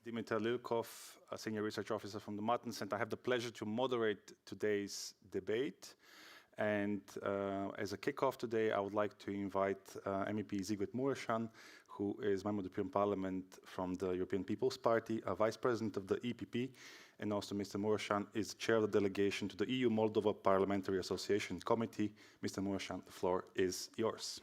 Dimitar Lilkov, a Senior Research Officer from the Martin Center. I have the pleasure to moderate today's debate. And as a kickoff today, I would like to invite MEP Zsigrid Muresan, who is member of the European Parliament from the European People's Party, a Vice President of the EPP, and also Mr. Muresan is Chair of the delegation to the EU-Moldova Parliamentary Association Committee. Mr. Muresan, the floor is yours.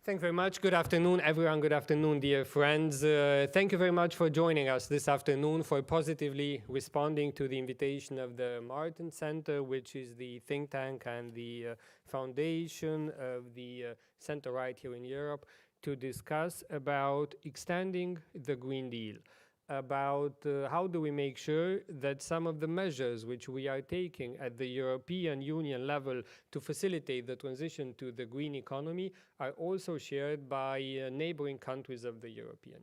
Thank you very much. Good afternoon, everyone. Good afternoon, dear friends. Thank you very much for joining us this afternoon, for positively responding to the invitation of the Martin Center, which is the think tank and the foundation of the center right here in Europe, to discuss about extending the Green Deal, about how do we make sure that some of the measures which we are taking at the European Union level to facilitate the transition to the green economy are also shared by neighboring countries of the European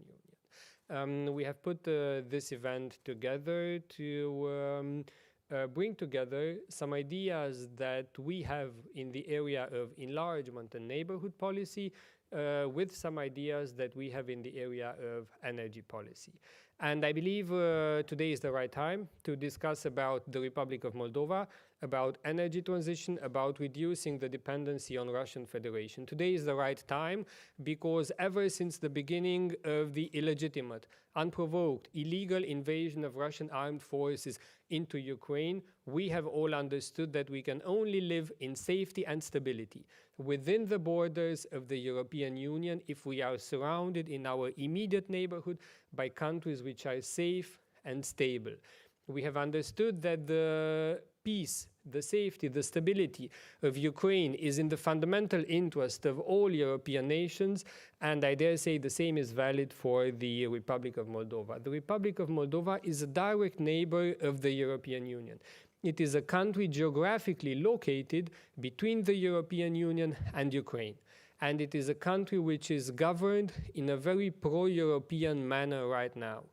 Union. We have put this event together to bring together some ideas that we have in the area of enlargement and neighborhood policy with some ideas that we have in the area of energy policy. And I believe today is the right time to discuss about the Republic of Moldova, about energy transition, about reducing the dependency on Russian Federation. Today is the right time because ever since the beginning of the illegitimate, unprovoked, illegal invasion of Russian armed forces into Ukraine, we have all understood that we can only live in safety and stability within the borders of the European Union if we are surrounded in our immediate neighborhood by countries which are safe and stable. We have understood that the peace, the safety, the stability of Ukraine is in the fundamental interest of all European nations, and I dare say the same is valid for the Republic of Moldova. The Republic of Moldova is a direct neighbor of the European Union. It is a country geographically located between the European Union and Ukraine. And it is a country which is governed in a very pro-European manner right now.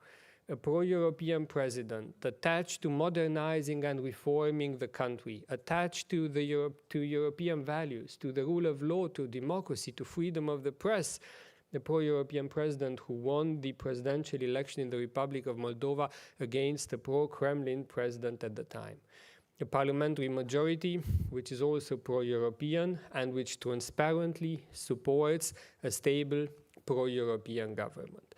A pro-European president attached to modernizing and reforming the country, attached to European values, to the rule of law, to democracy, to freedom of the press. The pro-European president who won the presidential election in the Republic of Moldova against the pro-Kremlin president at the time. A parliamentary majority which is also pro-European and which transparently supports a stable pro-European government.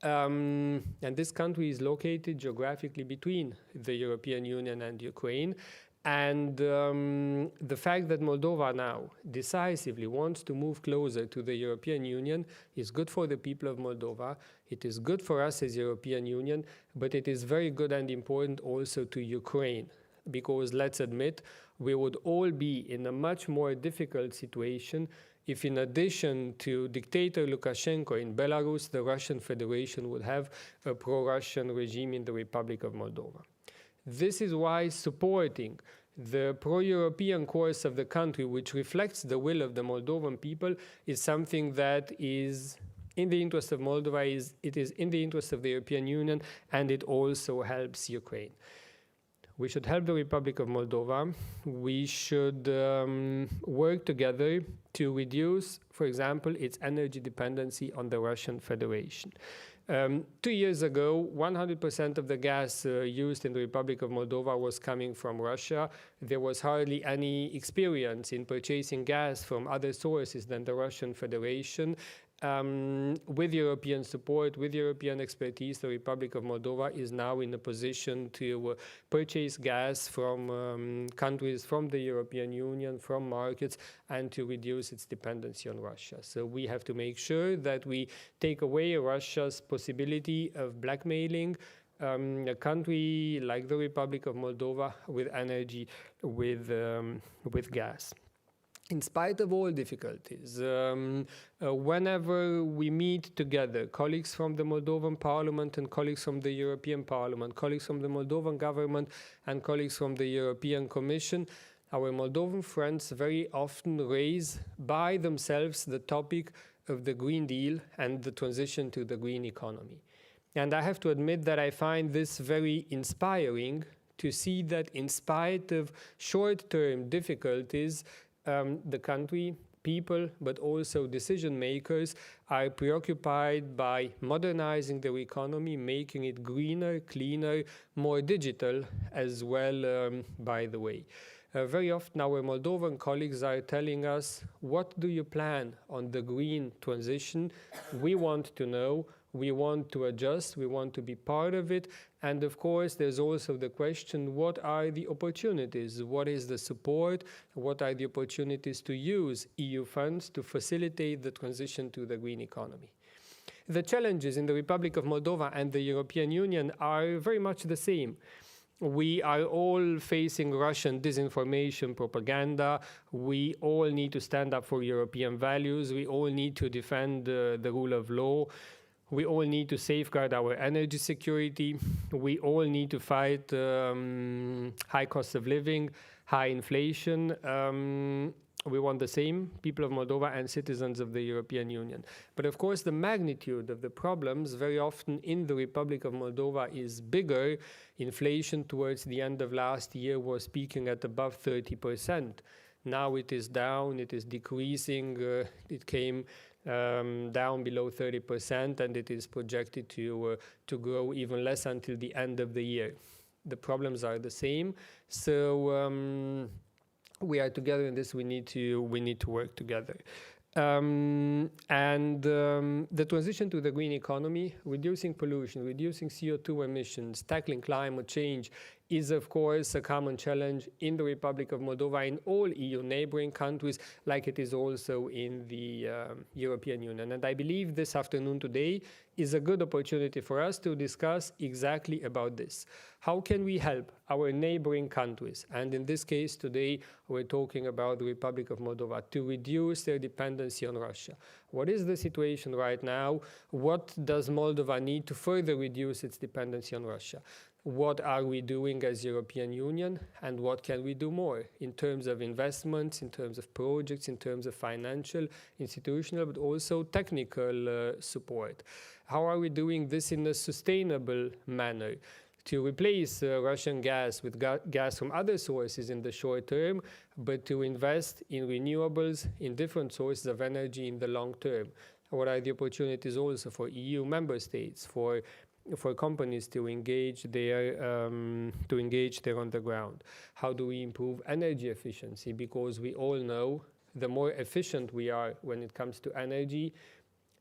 And this country is located geographically between the European Union and Ukraine. And the fact that Moldova now decisively wants to move closer to the European Union is good for the people of Moldova. It is good for us as European Union, but it is very good and important also to Ukraine. Because let's admit, we would all be in a much more difficult situation if in addition to dictator Lukashenko in Belarus, the Russian Federation would have a pro-Russian regime in the Republic of Moldova. This is why supporting the pro-European course of the country, which reflects the will of the Moldovan people, is something that is in the interest of Moldova, it is in the interest of the European Union, and it also helps Ukraine. We should help the Republic of Moldova. We should work together to reduce, for example, its energy dependency on the Russian Federation. 2 years ago, 100% of the gas used in the Republic of Moldova was coming from Russia. There was hardly any experience in purchasing gas from other sources than the Russian Federation. With European support, with European expertise, the Republic of Moldova is now in a position to purchase gas from countries from the European Union, from markets, and to reduce its dependency on Russia. So we have to make sure that we take away Russia's possibility of blackmailing a country like the Republic of Moldova with energy, with gas. In spite of all difficulties, whenever we meet together, colleagues from the Moldovan Parliament and colleagues from the European Parliament, colleagues from the Moldovan government and colleagues from the European Commission, our Moldovan friends very often raise by themselves the topic of the Green Deal and the transition to the green economy. And I have to admit that I find this very inspiring to see that in spite of short-term difficulties, the country people, but also decision makers, are preoccupied by modernizing their economy, making it greener, cleaner, more digital as well, by the way. Very often our Moldovan colleagues are telling us, what do you plan on the green transition? We want to know, we want to adjust, we want to be part of it. And of course, there's also the question, what are the opportunities? What is the support? What are the opportunities to use EU funds to facilitate the transition to the green economy? The challenges in the Republic of Moldova and the European Union are very much the same. We are all facing Russian disinformation propaganda. We all need to stand up for European values. We all need to defend the rule of law. We all need to safeguard our energy security. We all need to fight high cost of living, high inflation. We want the same, people of Moldova and citizens of the European Union. But of course, the magnitude of the problems very often in the Republic of Moldova is bigger. Inflation towards the end of last year was peaking at above 30%. Now it is down, it is decreasing. It came down below 30%, and it is projected to grow even less until the end of the year. The problems are the same. So we are together in this. We need to work together. The transition to the green economy, reducing pollution, reducing CO2 emissions, tackling climate change is, of course, a common challenge in the Republic of Moldova, in all EU neighboring countries, like it is also in the European Union. And I believe this afternoon today is a good opportunity for us to discuss exactly about this. How can we help our neighboring countries? And in this case today, we're talking about the Republic of Moldova, to reduce their dependency on Russia. What is the situation right now? What does Moldova need to further reduce its dependency on Russia? What are we doing as European Union, and what can we do more in terms of investments, in terms of projects, in terms of financial, institutional, but also technical support? How are we doing this in a sustainable manner to replace Russian gas with gas from other sources in the short term, but to invest in renewables, in different sources of energy in the long term? What are the opportunities also for EU member states, for companies to engage there on the ground? How do we improve energy efficiency? Because we all know the more efficient we are when it comes to energy,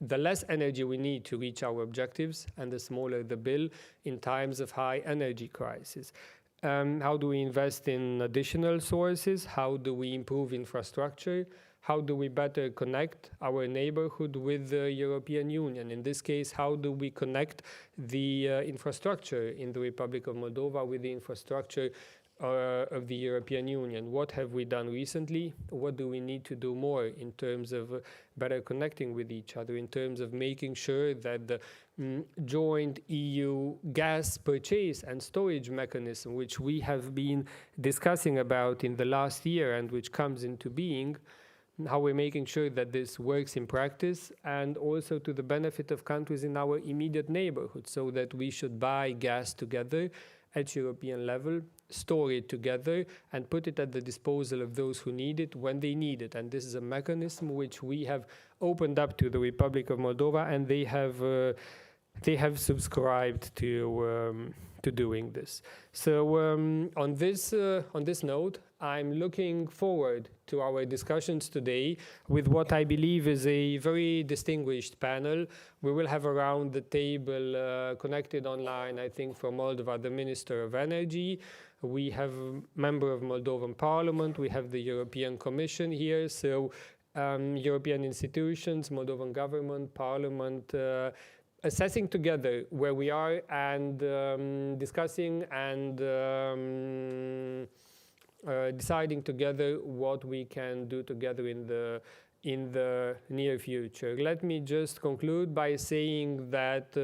the less energy we need to reach our objectives, and the smaller the bill in times of high energy crisis. How do we invest in additional sources? How do we improve infrastructure? How do we better connect our neighborhood with the European Union? In this case, how do we connect the infrastructure in the Republic of Moldova with the infrastructure of the European Union? What have we done recently? What do we need to do more in terms of better connecting with each other, in terms of making sure that the joint EU gas purchase and storage mechanism, which we have been discussing about in the last year and which comes into being, how we're making sure that this works in practice, and also to the benefit of countries in our immediate neighborhood, so that we should buy gas together at European level, store it together, and put it at the disposal of those who need it when they need it. And this is a mechanism which we have opened up to the Republic of Moldova, and they have subscribed to doing this. So on this note, I'm looking forward to our discussions today with what I believe is a very distinguished panel. We will have around the table, connected online, I think, from Moldova, the Minister of Energy. We have a member of Moldovan Parliament. We have the European Commission here. So European institutions, Moldovan government, Parliament, assessing together where we are and discussing and deciding together what we can do together in the near future. Let me just conclude by saying that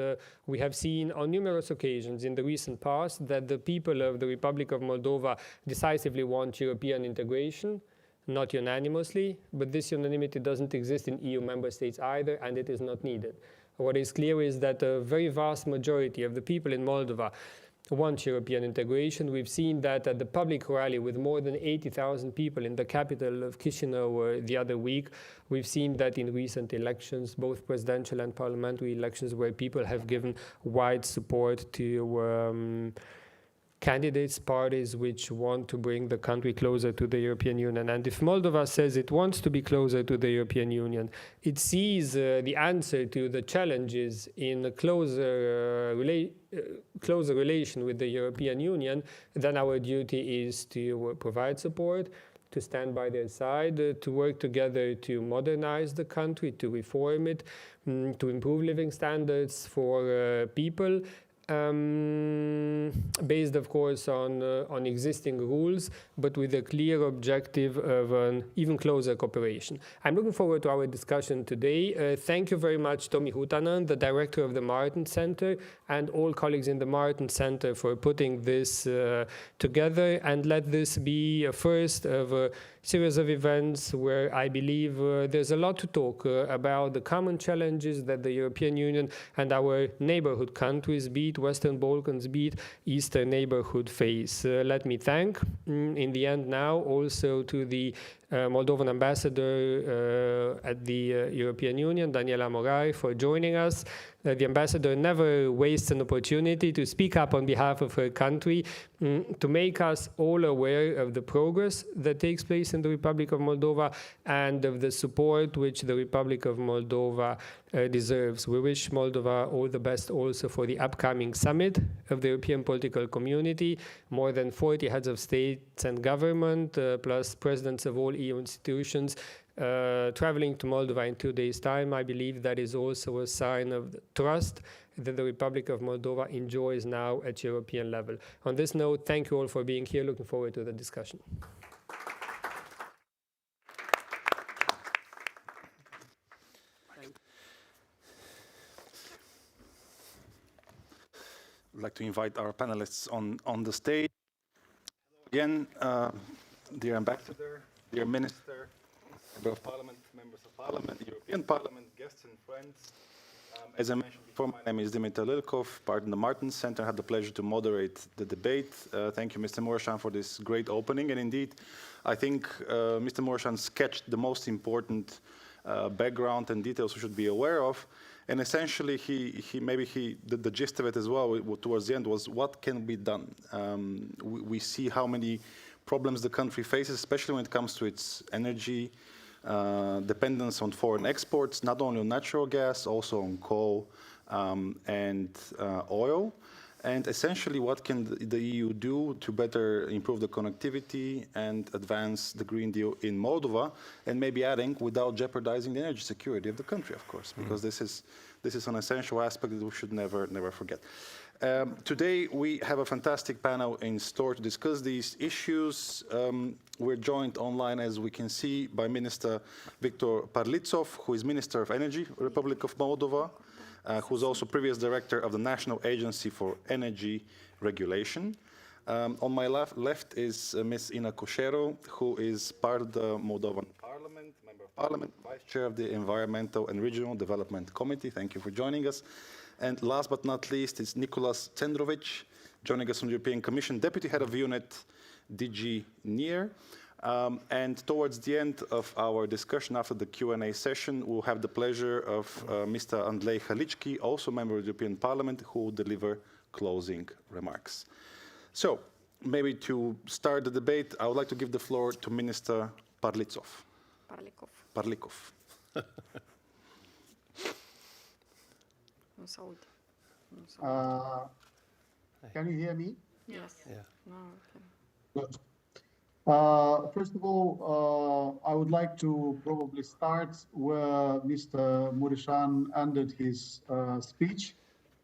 we have seen on numerous occasions in the recent past that the people of the Republic of Moldova decisively want European integration, not unanimously, but this unanimity doesn't exist in EU member states either, and it is not needed. What is clear is that a very vast majority of the people in Moldova wants European integration. We've seen that at the public rally with more than 80,000 people in the capital of Chisinau the other week. We've seen that in recent elections, both presidential and parliamentary elections, where people have given wide support to candidates, parties which want to bring the country closer to the European Union. And if Moldova says it wants to be closer to the European Union, it sees the answer to the challenges in a closer relation with the European Union, then our duty is to provide support, to stand by their side, to work together to modernize the country, to reform it, to improve living standards for people, based, of course, on existing rules, but with a clear objective of an even closer cooperation. I'm looking forward to our discussion today. Thank you very much, Tomi Hutanen, the director of the Martin Center, and all colleagues in the Martin Center for putting this together. And let this be a first of a series of events where I believe there's a lot to talk about the common challenges that the European Union and our neighborhood countries, be it Western Balkans, be it Eastern neighborhood, face. Let me thank, in the end now, also to the Moldovan ambassador at the European Union, Daniela Morai, for joining us. The ambassador never wastes an opportunity to speak up on behalf of her country, to make us all aware of the progress that takes place in the Republic of Moldova and of the support which the Republic of Moldova deserves. We wish Moldova all the best also for the upcoming summit of the European Political Community. More than 40 heads of states and government, plus presidents of all EU institutions, traveling to Moldova in 2 days' time. I believe that is also a sign of the trust that the Republic of Moldova enjoys now at European level. On this note, thank you all for being here. Looking forward to the discussion. I'd like to invite our panelists on the stage. Again, dear Ambassador, dear Minister, Member of Parliament, Members of Parliament, European Parliament, guests and friends. As I mentioned before, my name is Dimitar Lilkov, part of the Martin Center. I had the pleasure to moderate the debate. Thank you, Mr. Mureșan, for this great opening. And indeed, I think Mr. Mureșan sketched the most important background and details we should be aware of. And essentially, the gist of it as well towards the end was what can be done. We see how many problems the country faces, especially when it comes to its energy dependence on foreign exports, not only on natural gas, also on coal and oil. And essentially, what can the EU do to better improve the connectivity and advance the Green Deal in Moldova? And maybe adding, without jeopardizing the energy security of the country, of course, because this is an essential aspect that we should never forget. Today, we have a fantastic panel in store to discuss these issues. We're joined online, as we can see, by Minister Victor Parlitsov, who is Minister of Energy, Republic of Moldova, who's also previous director of the National Agency for Energy Regulation. On my left is Ms. Ina Coșero, who is part of the Moldovan Parliament, Member of Parliament, Vice Chair of the Environmental and Regional Development Committee. Thank you for joining us. And last but not least is Nicolas Cendrovic, joining us from the European Commission, Deputy Head of Unit, DG NIR. And towards the end of our discussion, after the Q&A session, we'll have the pleasure of Mr. Andrei Halicki, also member of the European Parliament, who will deliver closing remarks. So, maybe to start the debate, I would like to give the floor to Minister Parlitsov. Parlikov. Can you hear me? Yes. Yeah. No, okay. Good. First of all, I would like to probably start where Mr. Mureșan ended his speech,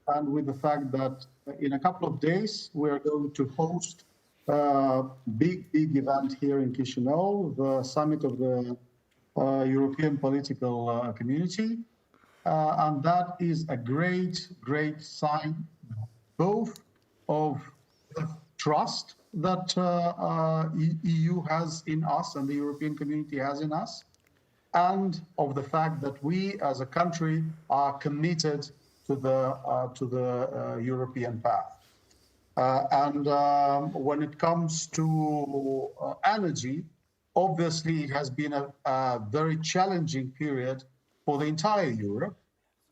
and with the fact that in a couple of days we are going to host a big event here in Chisinau, the summit of the European Political Community. And that is a great sign, both of the trust that EU has in us and the European community has in us, and of the fact that we as a country are committed to the European path. When it comes to energy, obviously it has been a very challenging period for the entire Europe.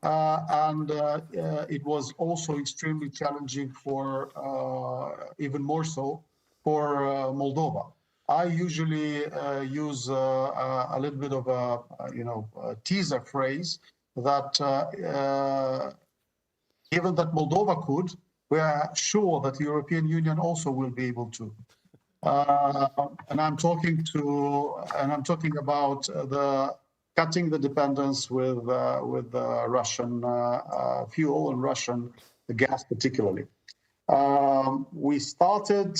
It was also extremely challenging for, even more so, for Moldova. I usually use a little bit of a teaser phrase that given that Moldova could, we are sure that the European Union also will be able to. I'm talking about the cutting the dependence with Russian fuel and Russian gas, particularly. We started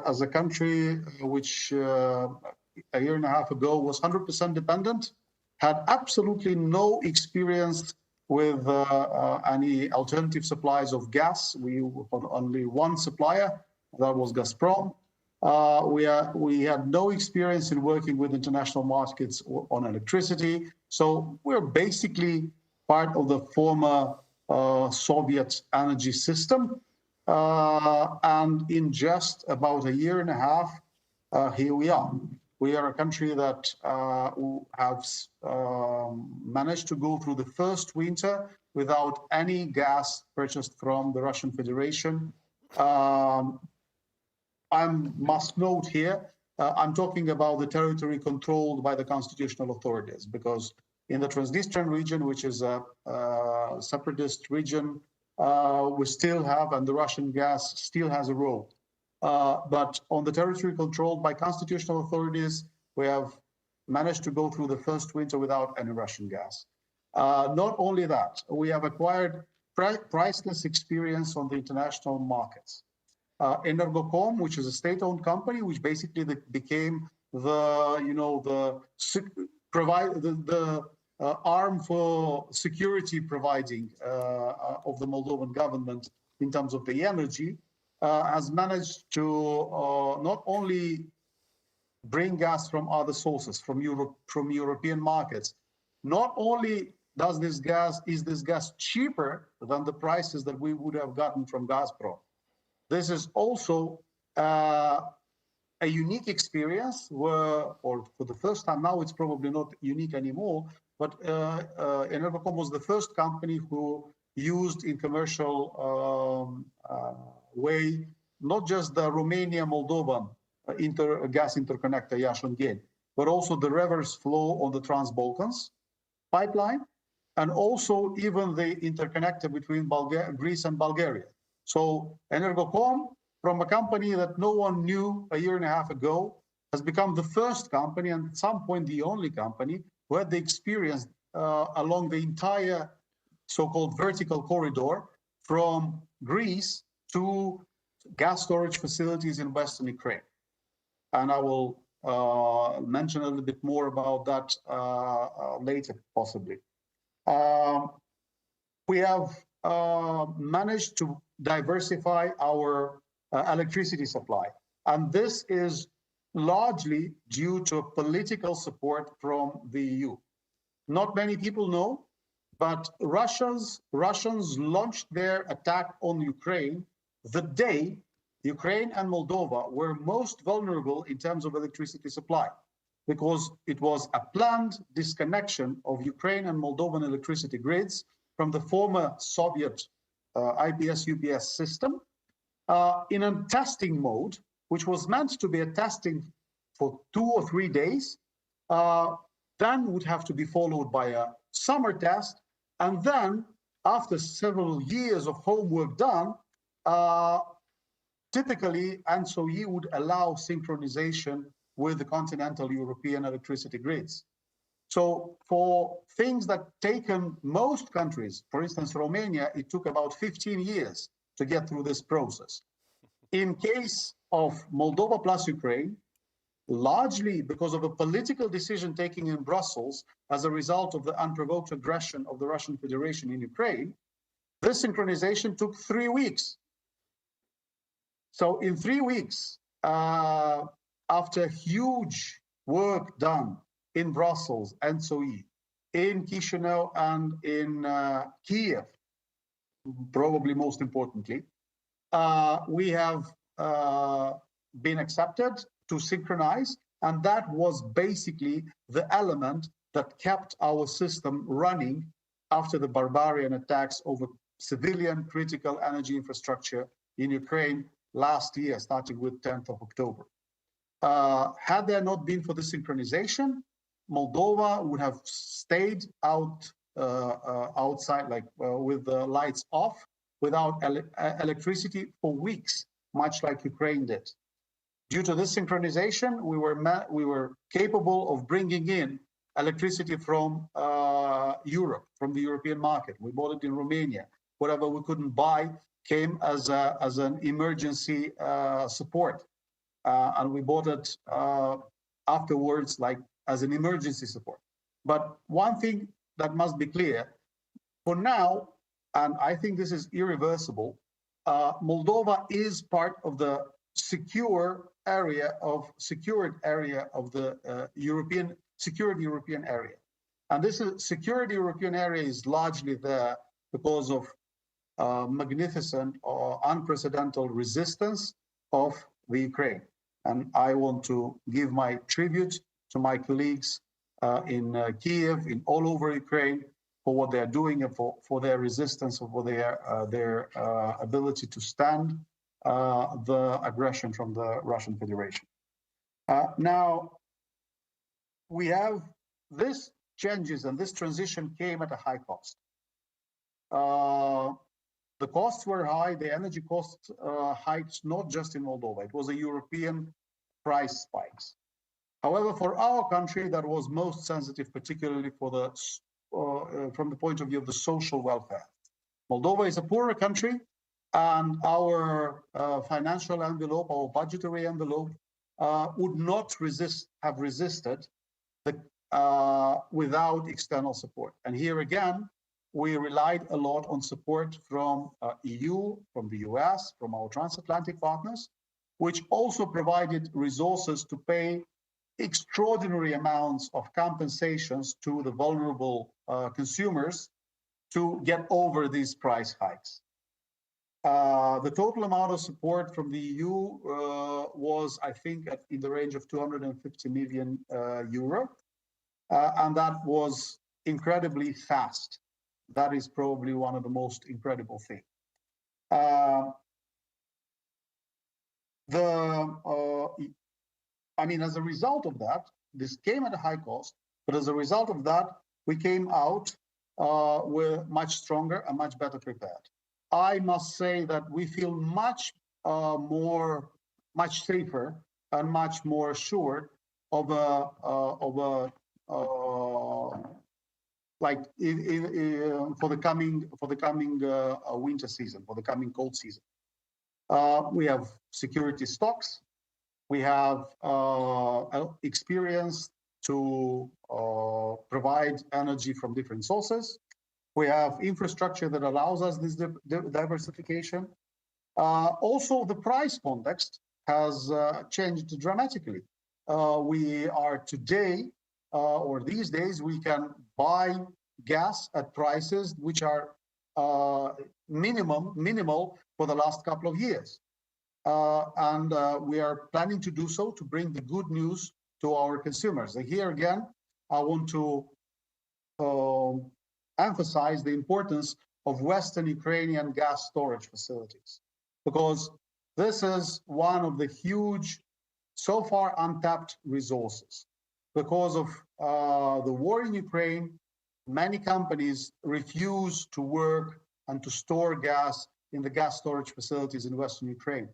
as a country which a year and a half ago was 100% dependent, had absolutely no experience with any alternative supplies of gas. We had only one supplier, that was Gazprom. We had no experience in working with international markets on electricity. So we're basically part of the former Soviet energy system. And in just about a year and a half, here we are. We are a country that has managed to go through the first winter without any gas purchased from the Russian Federation. I must note here, I'm talking about the territory controlled by the constitutional authorities, because in the Transnistrian region, which is a separatist region, we still have, and the Russian gas still has a role. But on the territory controlled by constitutional authorities, we have managed to go through the first winter without any Russian gas. Not only that, we have acquired priceless experience on the international markets. Energocom, which is a state-owned company, which basically became the arm for security providing of the Moldovan government in terms of the energy, has managed to not only bring gas from other sources, from European markets. Not only is this gas cheaper than the prices that we would have gotten from Gazprom. This is also a unique experience where, or for the first time now, it's probably not unique anymore, but Energocom was the first company who used in commercial way, not just the Romania-Moldovan gas interconnector Iași-Ungheni, but also the reverse flow on the Trans-Balkans pipeline, and also even the interconnector between Greece and Bulgaria. So Energocom, from a company that no one knew a year and a half ago, has become the first company, and at some point the only company, who had the experience along the entire so-called vertical corridor from Greece to gas storage facilities in Western Ukraine. And I will mention a little bit more about that later, possibly. We have managed to diversify our electricity supply. And this is largely due to political support from the EU. Not many people know, but Russians launched their attack on Ukraine the day Ukraine and Moldova were most vulnerable in terms of electricity supply, because it was a planned disconnection of Ukraine and Moldovan electricity grids from the former Soviet IPS-UPS system in a testing mode, which was meant to be a testing for 2 or 3 days, then would have to be followed by a summer test, and then after several years of homework done, typically ENTSO-E would allow synchronization with the continental European electricity grids. So for things that taken most countries, for instance, Romania, it took about 15 years to get through this process. In case of Moldova plus Ukraine, largely because of a political decision taken in Brussels as a result of the unprovoked aggression of the Russian Federation in Ukraine, this synchronization took 3 weeks. So in 3 weeks, after huge work done in Brussels, ENTSO-E, in Chisinau and in Kiev, probably most importantly, we have been accepted to synchronize, and that was basically the element that kept our system running after the barbarian attacks over civilian critical energy infrastructure in Ukraine last year, starting with 10th of October. Had there not been for the synchronization, Moldova would have stayed outside, like with the lights off, without electricity for weeks, much like Ukraine did. Due to this synchronization, we were capable of bringing in electricity from Europe, from the European market. We bought it in Romania. Whatever we couldn't buy came as an emergency support. And we bought it afterwards, like as an emergency support. But one thing that must be clear, for now, and I think this is irreversible, Moldova is part of the secured area of the secured European area. And this secured European area is largely there because of magnificent or unprecedented resistance of the Ukraine. And I want to give my tribute to my colleagues in Kiev, in all over Ukraine, for what they're doing and for their resistance, for their ability to stand the aggression from the Russian Federation. Now, we have this changes and this transition came at a high cost. The costs were high, the energy costs hiked, not just in Moldova, it was a European price spikes. However, for our country, that was most sensitive, particularly for the from the point of view of the social welfare. Moldova is a poorer country, and our financial envelope, our budgetary envelope, would not have resisted without external support. And here again, we relied a lot on support from EU, from the US, from our transatlantic partners, which also provided resources to pay extraordinary amounts of compensations to the vulnerable consumers to get over these price hikes. The total amount of support from the EU was, I think, in the range of 250 million euro, and that was incredibly fast. That is probably one of the most incredible things. I mean, as a result of that, this came at a high cost, but as a result of that, we came out with much stronger and much better prepared. I must say that we feel much safer and much more assured of like for the coming winter season, for the coming cold season. We have security stocks. We have experience to provide energy from different sources. We have infrastructure that allows us this diversification. Also, the price context has changed dramatically. We are today, or these days, we can buy gas at prices which are minimal for the last couple of years. And we are planning to do so to bring the good news to our consumers. And here again, I want to emphasize the importance of Western Ukrainian gas storage facilities, because this is one of the huge, so far untapped resources. Because of the war in Ukraine, many companies refuse to work and to store gas in the gas storage facilities in Western Ukraine.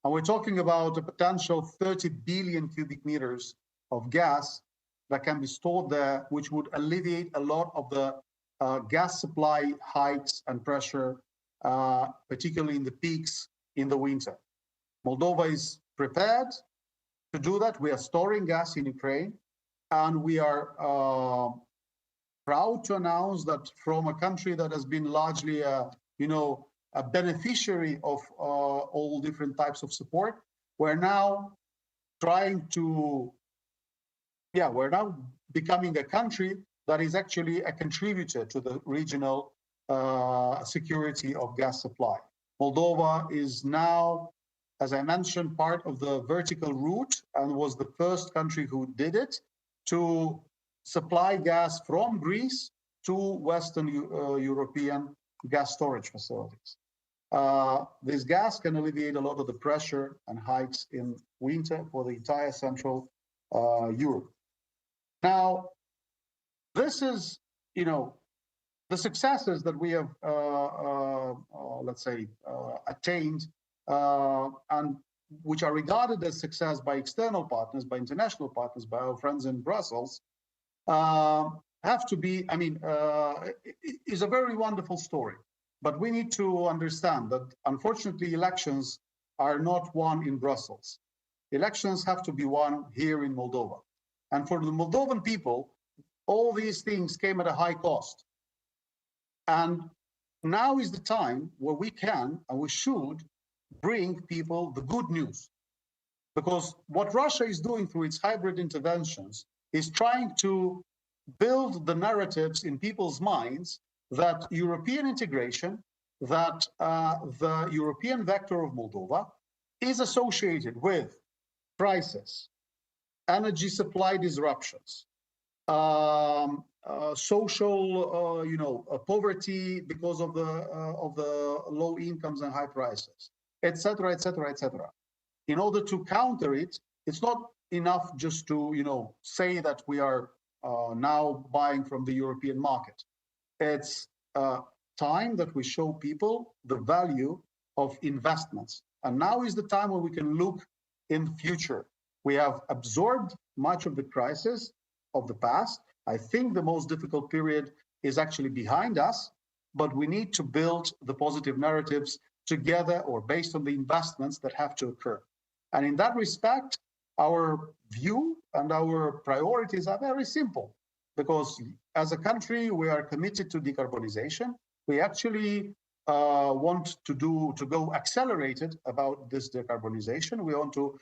And we're talking about a potential 30 billion cubic meters of gas that can be stored there, which would alleviate a lot of the gas supply hikes and pressure, particularly in the peaks in the winter. Moldova is prepared to do that. We are storing gas in Ukraine, and we are proud to announce that from a country that has been largely a beneficiary of all different types of support, we're now becoming a country that is actually a contributor to the regional security of gas supply. Moldova is now, as I mentioned, part of the vertical route and was the first country who did it to supply gas from Greece to Western European gas storage facilities. This gas can alleviate a lot of the pressure and hikes in winter for the entire Central Europe. Now, this is, the successes that we have, let's say, attained, and which are regarded as success by external partners, by international partners, by our friends in Brussels, have to be, is a very wonderful story. But we need to understand that, unfortunately, elections are not won in Brussels. Elections have to be won here in Moldova. And for the Moldovan people, all these things came at a high cost. And now is the time where we can and we should bring people the good news. Because what Russia is doing through its hybrid interventions is trying to build the narratives in people's minds that European integration, that the European vector of Moldova is associated with crisis, energy supply disruptions, social, poverty because of the low incomes and high prices, etc., etc., etc. In order to counter it, it's not enough just to, say that we are now buying from the European market. It's time that we show people the value of investments. And now is the time when we can look in the future. We have absorbed much of the crisis of the past. I think the most difficult period is actually behind us, but we need to build the positive narratives together or based on the investments that have to occur. And in that respect, our view and our priorities are very simple, because as a country, we are committed to decarbonization. We actually want to go accelerated about this decarbonization. We want to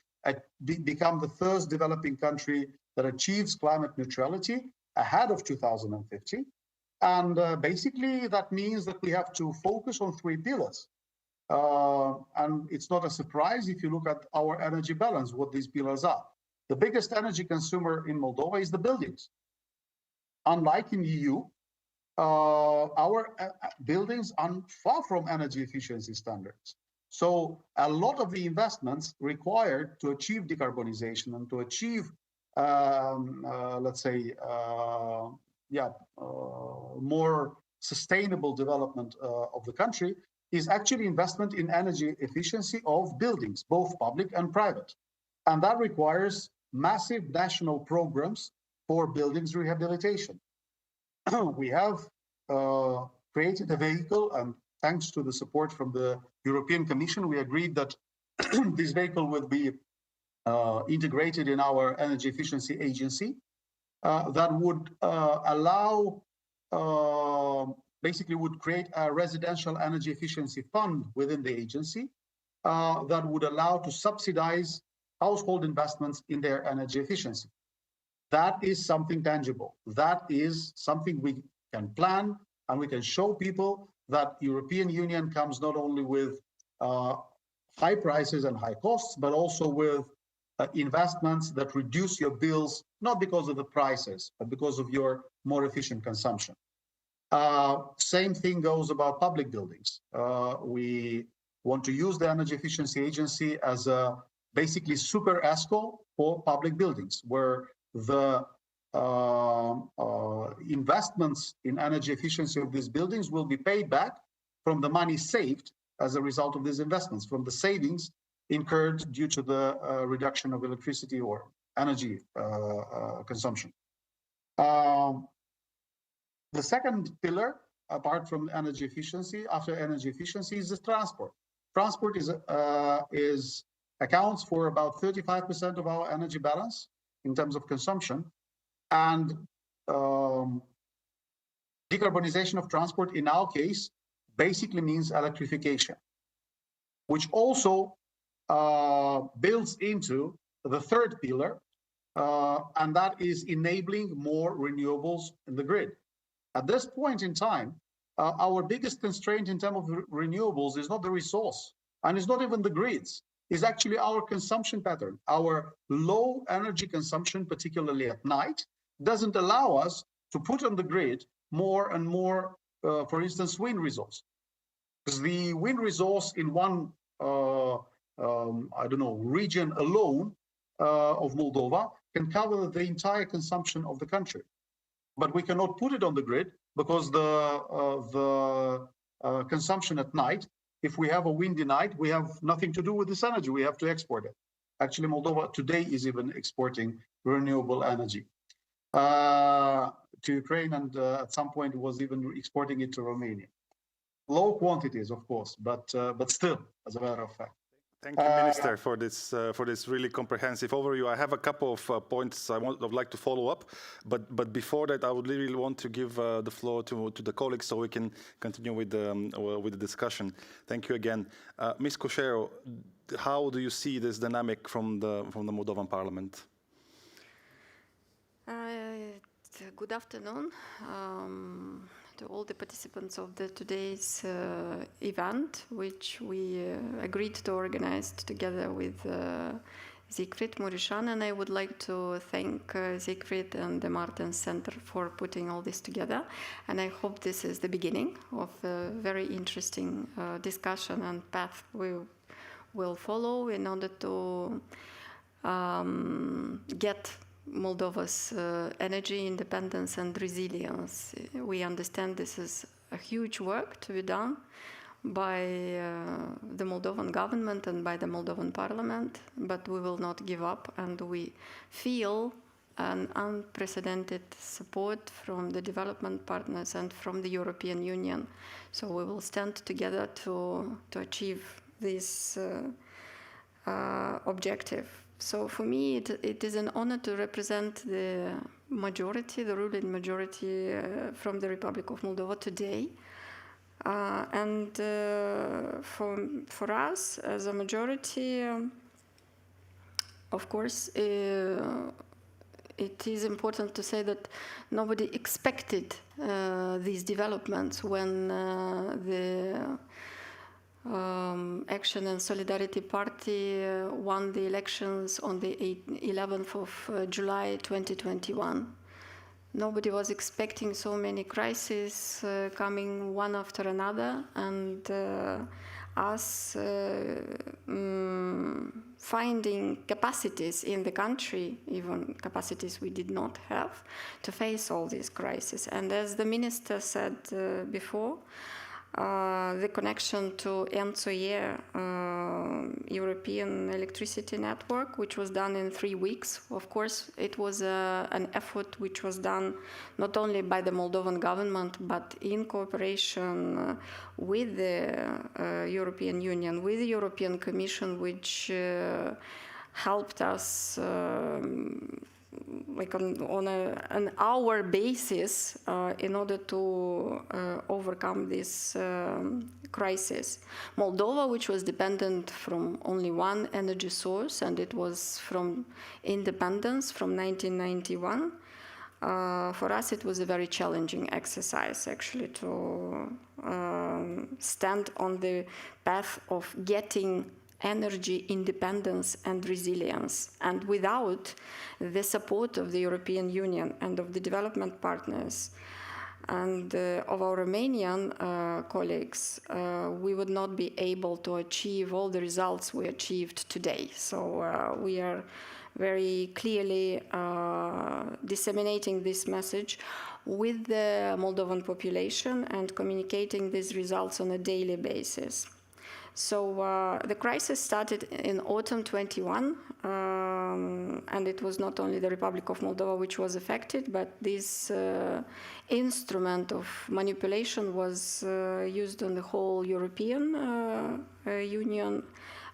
become the first developing country that achieves climate neutrality ahead of 2050. And basically, that means that we have to focus on three pillars. And it's not a surprise if you look at our energy balance, what these pillars are. The biggest energy consumer in Moldova is the buildings. Unlike in the EU, our buildings are far from energy efficiency standards. So a lot of the investments required to achieve decarbonization and to achieve, let's say, more sustainable development of the country is actually investment in energy efficiency of buildings, both public and private. And that requires massive national programs for buildings rehabilitation. We have created a vehicle, and thanks to the support from the European Commission, we agreed that this vehicle would be integrated in our energy efficiency agency that would allow, basically would create a residential energy efficiency fund within the agency that would allow to subsidize household investments in their energy efficiency. That is something tangible. That is something we can plan, and we can show people that European Union comes not only with high prices and high costs, but also with investments that reduce your bills, not because of the prices, but because of your more efficient consumption. Same thing goes about public buildings. We want to use the Energy Efficiency Agency as a basically super ESCO for public buildings, where the investments in energy efficiency of these buildings will be paid back from the money saved as a result of these investments, from the savings incurred due to the reduction of electricity or energy consumption. The second pillar, apart from energy efficiency, after energy efficiency, is the transport. Transport accounts for about 35% of our energy balance in terms of consumption. And decarbonization of transport, in our case, basically means electrification, which also builds into the third pillar, and that is enabling more renewables in the grid. At this point in time, our biggest constraint in terms of renewables is not the resource, and it's not even the grids. It's actually our consumption pattern. Our low energy consumption, particularly at night, doesn't allow us to put on the grid more and more, for instance, wind resource. Because the wind resource in one, I don't know, region alone of Moldova can cover the entire consumption of the country. But we cannot put it on the grid because the consumption at night, if we have a windy night, we have nothing to do with this energy. We have to export it. Actually, Moldova today is even exporting renewable energy to Ukraine, and at some point was even exporting it to Romania. Low quantities, of course, but still, as a matter of fact. Thank you, Minister, for this really comprehensive overview. I have a couple of points I would like to follow up, but before that, I would really want to give the floor to the colleagues so we can continue with the discussion. Thank you again, Ms. Coșero. How do you see this dynamic from the Moldovan Parliament? Good afternoon to all the participants of today's event, which we agreed to organize together with Siegfried Mureșan, and I would like to thank Siegfried and the Martin Center for putting all this together, and I hope this is the beginning of a very interesting discussion and path we will follow in order to get Moldova's energy independence and resilience. We understand this is a huge work to be done by the Moldovan government and by the Moldovan parliament, but we will not give up, and we feel an unprecedented support from the development partners and from the European Union. So we will stand together to achieve this objective. So for me, it is an honor to represent the majority, the ruling majority from the Republic of Moldova today. And for us, as a majority, of course, it is important to say that nobody expected these developments when the Action and Solidarity Party won the elections on the 11th of July 2021. Nobody was expecting so many crises coming one after another, and us finding capacities in the country, even capacities we did not have, to face all these crises. And as the minister said before, the connection to ENTSO-E, European electricity network, which was done in 3 weeks. Of course, it was an effort which was done not only by the Moldovan government, but in cooperation with the European Union, with the European Commission, which helped us like on an hour basis in order to overcome this crisis. Moldova, which was dependent from only one energy source, and it was from independence from 1991, for us it was a very challenging exercise actually to stand on the path of getting energy independence and resilience. And without the support of the European Union and of the development partners and of our Romanian colleagues, we would not be able to achieve all the results we achieved today. So we are very clearly disseminating this message with the Moldovan population and communicating these results on a daily basis. So the crisis started in autumn 21, and it was not only the Republic of Moldova which was affected, but this instrument of manipulation was used on the whole European Union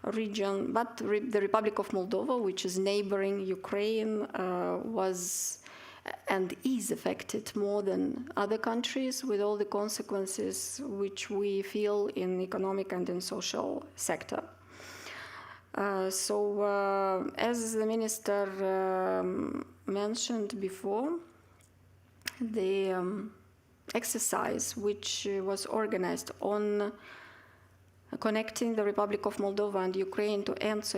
region. But the Republic of Moldova, which is neighboring Ukraine, was and is affected more than other countries, with all the consequences which we feel in economic and in social sector. So as the minister mentioned before, the exercise which was organized on connecting the Republic of Moldova and Ukraine to ENTSO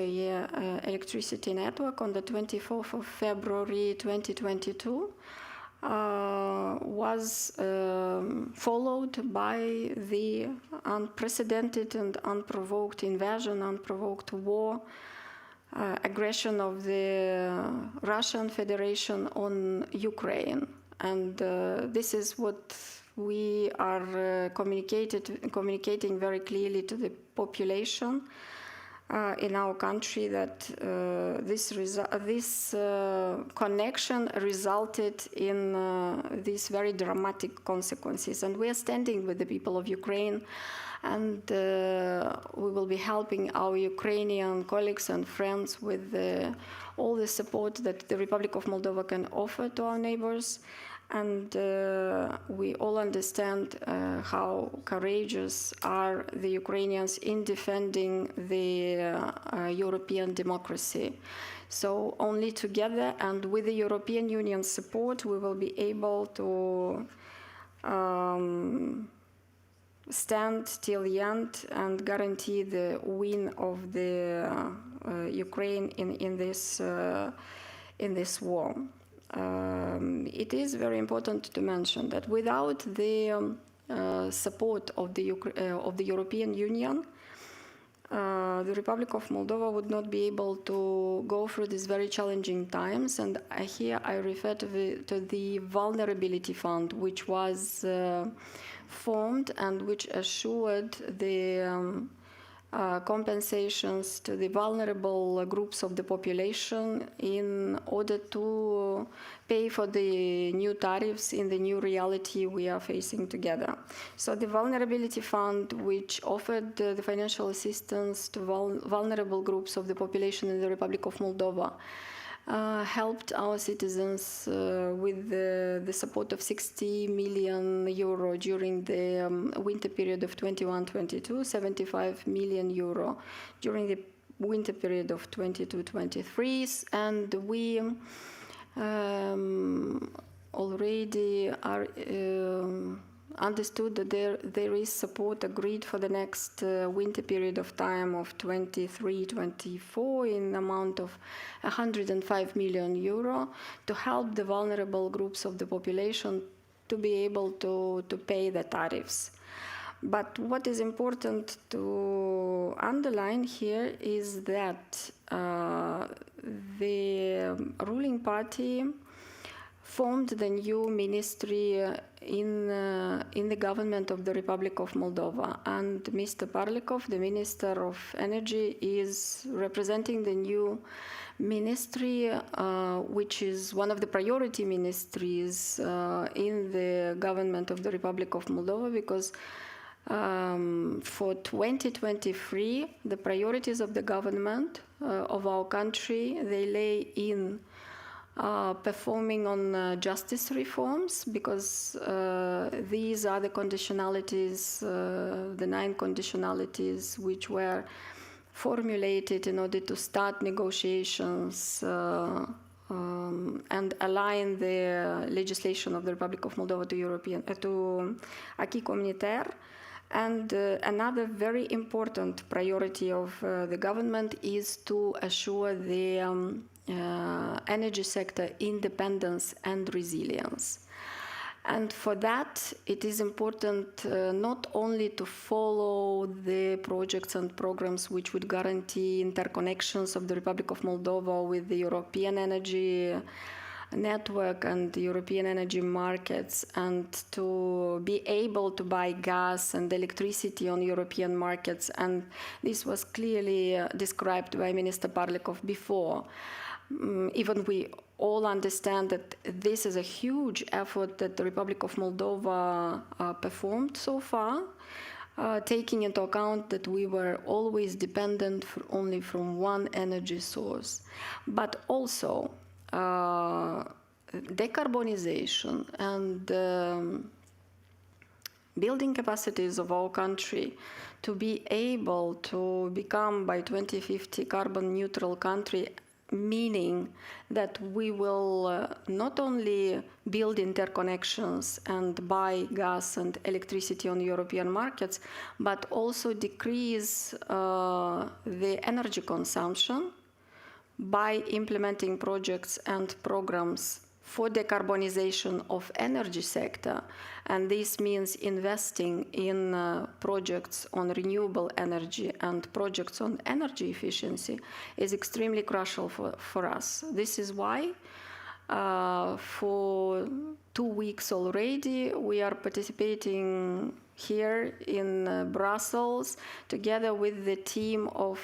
electricity network on the 24th of February 2022 was followed by the unprecedented and unprovoked invasion, unprovoked war, aggression of the Russian Federation on Ukraine. And this is what we are communicating very clearly to the population in our country, that this connection resulted in these very dramatic consequences. And we are standing with the people of Ukraine, and we will be helping our Ukrainian colleagues and friends with all the support that the Republic of Moldova can offer to our neighbors. And we all understand how courageous are the Ukrainians in defending the European democracy. So only together and with the European Union support, we will be able to stand till the end and guarantee the win of the Ukraine in this war. It is very important to mention that without the support of the European Union, the Republic of Moldova would not be able to go through these very challenging times. And here I refer to the Vulnerability Fund, which was formed and which assured the compensations to the vulnerable groups of the population in order to pay for the new tariffs in the new reality we are facing together. So the Vulnerability Fund, which offered the financial assistance to vulnerable groups of the population in the Republic of Moldova, helped our citizens with the support of 60 million euro during the winter period of 21-22, 75 million euro during the winter period of 22-23, and we already are understood that there is support agreed for the next winter period of time of 23-24 in amount of 105 million euro to help the vulnerable groups of the population to be able to pay the tariffs. But what is important to underline here is that the ruling party formed the new ministry in the government of the Republic of Moldova, and Mr. Parlikov, the Minister of Energy, is representing the new ministry, which is one of the priority ministries in the government of the Republic of Moldova, because for 2023, the priorities of the government of our country, they lay in performing on justice reforms, because these are the conditionalities, the 9 conditionalities which were formulated in order to start negotiations and align the legislation of the Republic of Moldova to acquis communautaire. And another very important priority of the government is to assure the energy sector independence and resilience. And for that, it is important not only to follow the projects and programs which would guarantee interconnections of the Republic of Moldova with the European energy network and the European energy markets, and to be able to buy gas and electricity on European markets. And this was clearly described by Minister Parlikov before. Even we all understand that this is a huge effort that the Republic of Moldova performed so far, taking into account that we were always dependent only from one energy source. But also decarbonization and building capacities of our country to be able to become by 2050 carbon neutral country meaning that we will not only build interconnections and buy gas and electricity on European markets, but also decrease the energy consumption by implementing projects and programs for decarbonization of energy sector, and this means investing in projects on renewable energy and projects on energy efficiency is extremely crucial for us. This is why for 2 weeks already we are participating here in Brussels, together with the team of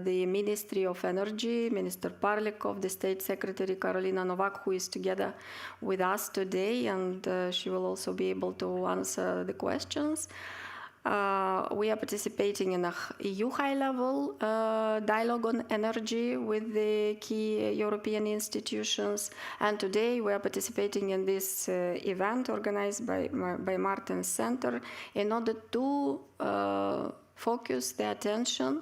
the Ministry of Energy, Minister Parlikov, the State Secretary Karolina Novak, who is together with us today, and she will also be able to answer the questions. We are participating in a EU high-level dialogue on energy with the key European institutions, and today we are participating in this event organized by Martens Center in order to focus the attention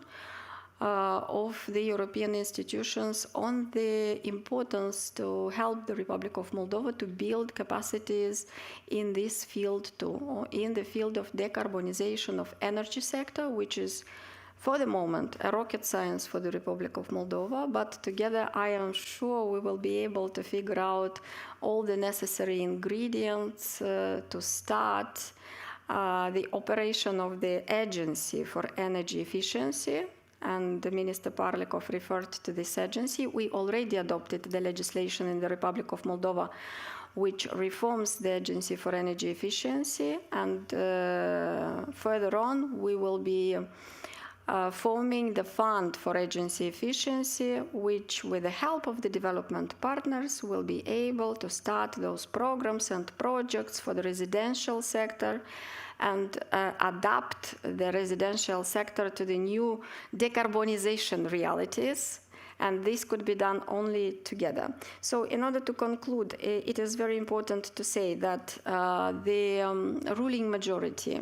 of the European institutions on the importance to help the Republic of Moldova to build capacities in this field too, in the field of decarbonization of energy sector, which is for the moment a rocket science for the Republic of Moldova, but together I am sure we will be able to figure out all the necessary ingredients to start the operation of the Agency for Energy Efficiency. And the Minister Parlikov referred to this agency. We already adopted the legislation in the Republic of Moldova which reforms the Agency for Energy Efficiency, and further on we will be forming the Fund for Agency Efficiency, which with the help of the development partners will be able to start those programs and projects for the residential sector and adapt the residential sector to the new decarbonization realities. And this could be done only together. So in order to conclude, it is very important to say that the ruling majority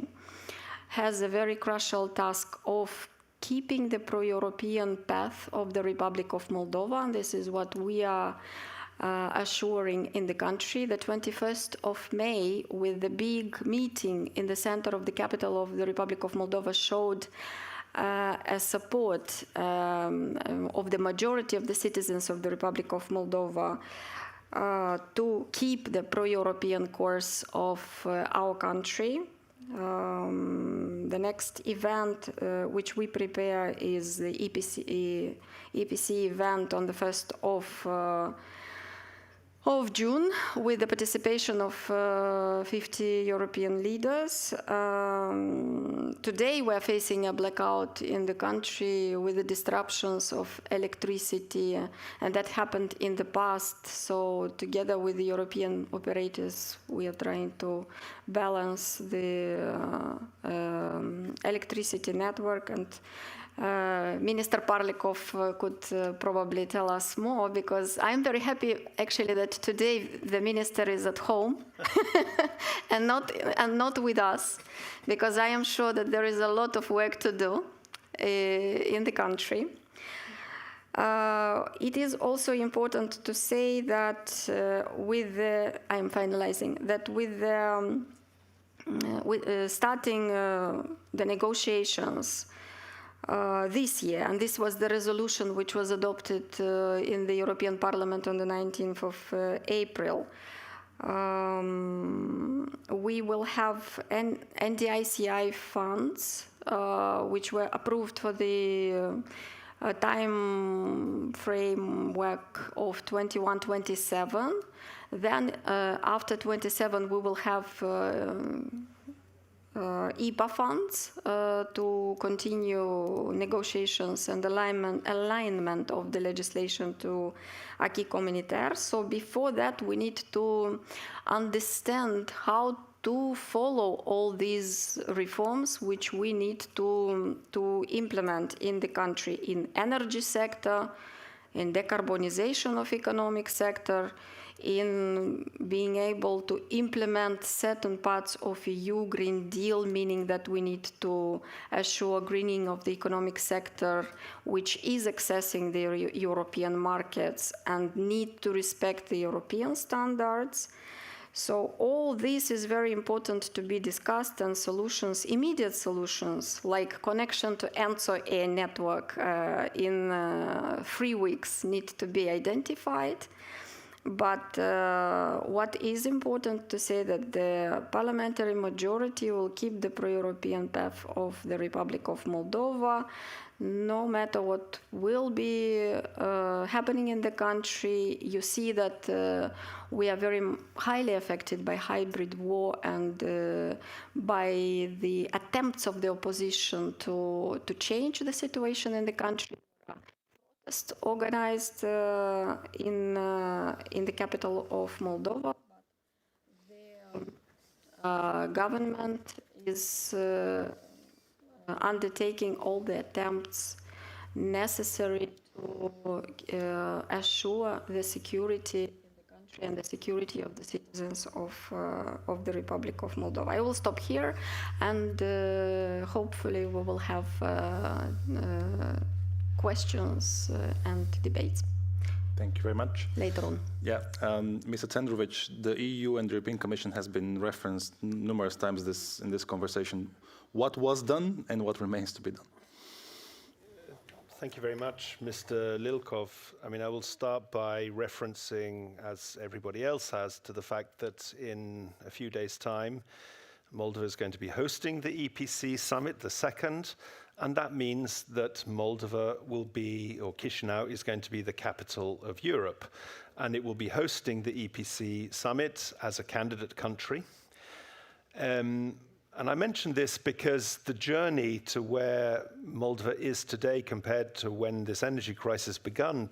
has a very crucial task of keeping the pro-European path of the Republic of Moldova. And this is what we are assuring in the country. The 21st of May, with the big meeting in the center of the capital of the Republic of Moldova, showed a support of the majority of the citizens of the Republic of Moldova to keep the pro-European course of our country. The next event which we prepare is the EPC event on the 1st of June, with the participation of 50 European leaders. Today we are facing a blackout in the country with the disruptions of electricity, and that happened in the past. So together with the European operators, we are trying to balance the electricity network, and Minister Parlikov could probably tell us more, because I'm very happy actually that today the minister is at home and not with us, because I am sure that there is a lot of work to do in the country. It is also important to say that I'm finalizing that with starting the negotiations this year, and this was the resolution which was adopted in the European Parliament on the 19th of April. We will have NDICI funds which were approved for the time framework of 21-27. Then after 27 we will have IPA funds to continue negotiations and alignment of the legislation to acquis communautaire. So before that, we need to understand how to follow all these reforms which we need to implement in the country, in energy sector, in decarbonization of economic sector, in being able to implement certain parts of EU Green Deal, meaning that we need to assure greening of the economic sector, which is accessing the European markets and need to respect the European standards. So all this is very important to be discussed, and solutions, immediate solutions, like connection to ENTSO air network in 3 weeks need to be identified. But what is important to say that the parliamentary majority will keep the pro-European path of the Republic of Moldova, no matter what will be happening in the country. You see that we are very highly affected by hybrid war and by the attempts of the opposition to change the situation in the country. Organized in the capital of Moldova. The government is undertaking all the attempts necessary to assure the security in the country and the security of the citizens of the Republic of Moldova. I will stop here, and hopefully we will have questions and debates. Thank you very much. Later on. Yeah, Mr. Tendrovic, the EU and the European Commission has been referenced numerous times in this conversation. What was done and what remains to be done? Thank you very much, Mr. Lilkov. I mean, I will start by referencing, as everybody else has, to the fact that in a few days' time, Moldova is going to be hosting the EPC summit, the second, and that means that Moldova will be, or Chisinau is going to be the capital of Europe, and it will be hosting the EPC summit as a candidate country. And I mention this because the journey to where Moldova is today compared to when this energy crisis began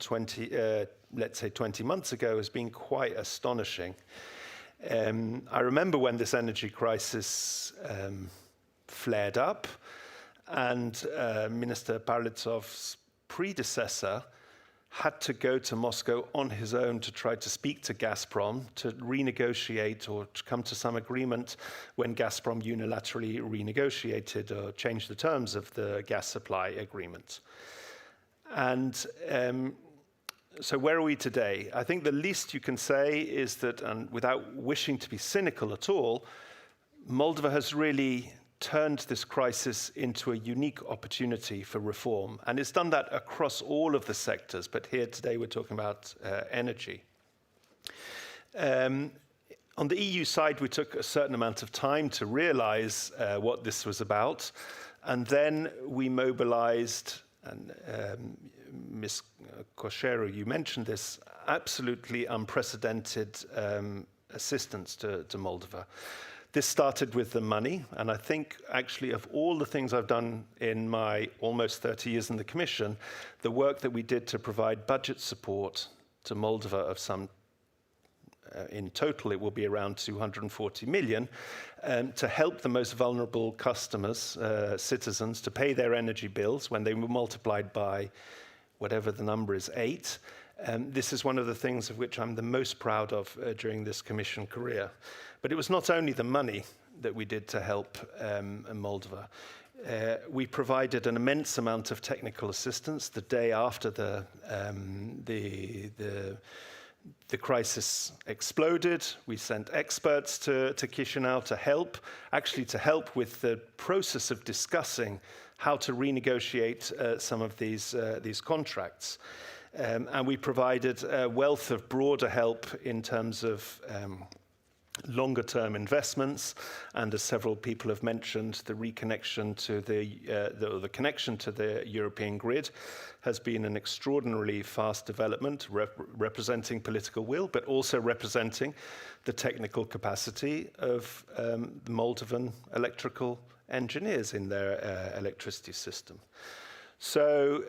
let's say 20 months ago has been quite astonishing. I remember when this energy crisis flared up, and Minister Parlitsov's predecessor had to go to Moscow on his own to try to speak to Gazprom to renegotiate or to come to some agreement when Gazprom unilaterally renegotiated or changed the terms of the gas supply agreement. And so where are we today? I think the least you can say is that, and without wishing to be cynical at all, Moldova has really turned this crisis into a unique opportunity for reform. And it's done that across all of the sectors, but here today we're talking about energy. On the EU side, we took a certain amount of time to realize what this was about. And then we mobilized, and Ms. Koshero, you mentioned this, absolutely unprecedented assistance to Moldova. This started with the money, and I think actually of all the things I've done in my almost 30 years in the Commission, the work that we did to provide budget support to Moldova of some, in total it will be around 240 million, to help the most vulnerable customers, citizens, to pay their energy bills when they were multiplied by whatever the number is, 8. This is one of the things of which I'm the most proud of during this Commission career. But it was not only the money that we did to help Moldova. We provided an immense amount of technical assistance the day after the crisis exploded. We sent experts to Chisinau to help with the process of discussing how to renegotiate some of these contracts. And we provided a wealth of broader help in terms of longer-term investments, and as several people have mentioned, the reconnection to the connection to the European grid has been an extraordinarily fast development, representing political will, but also representing the technical capacity of the Moldovan electrical engineers in their electricity system. So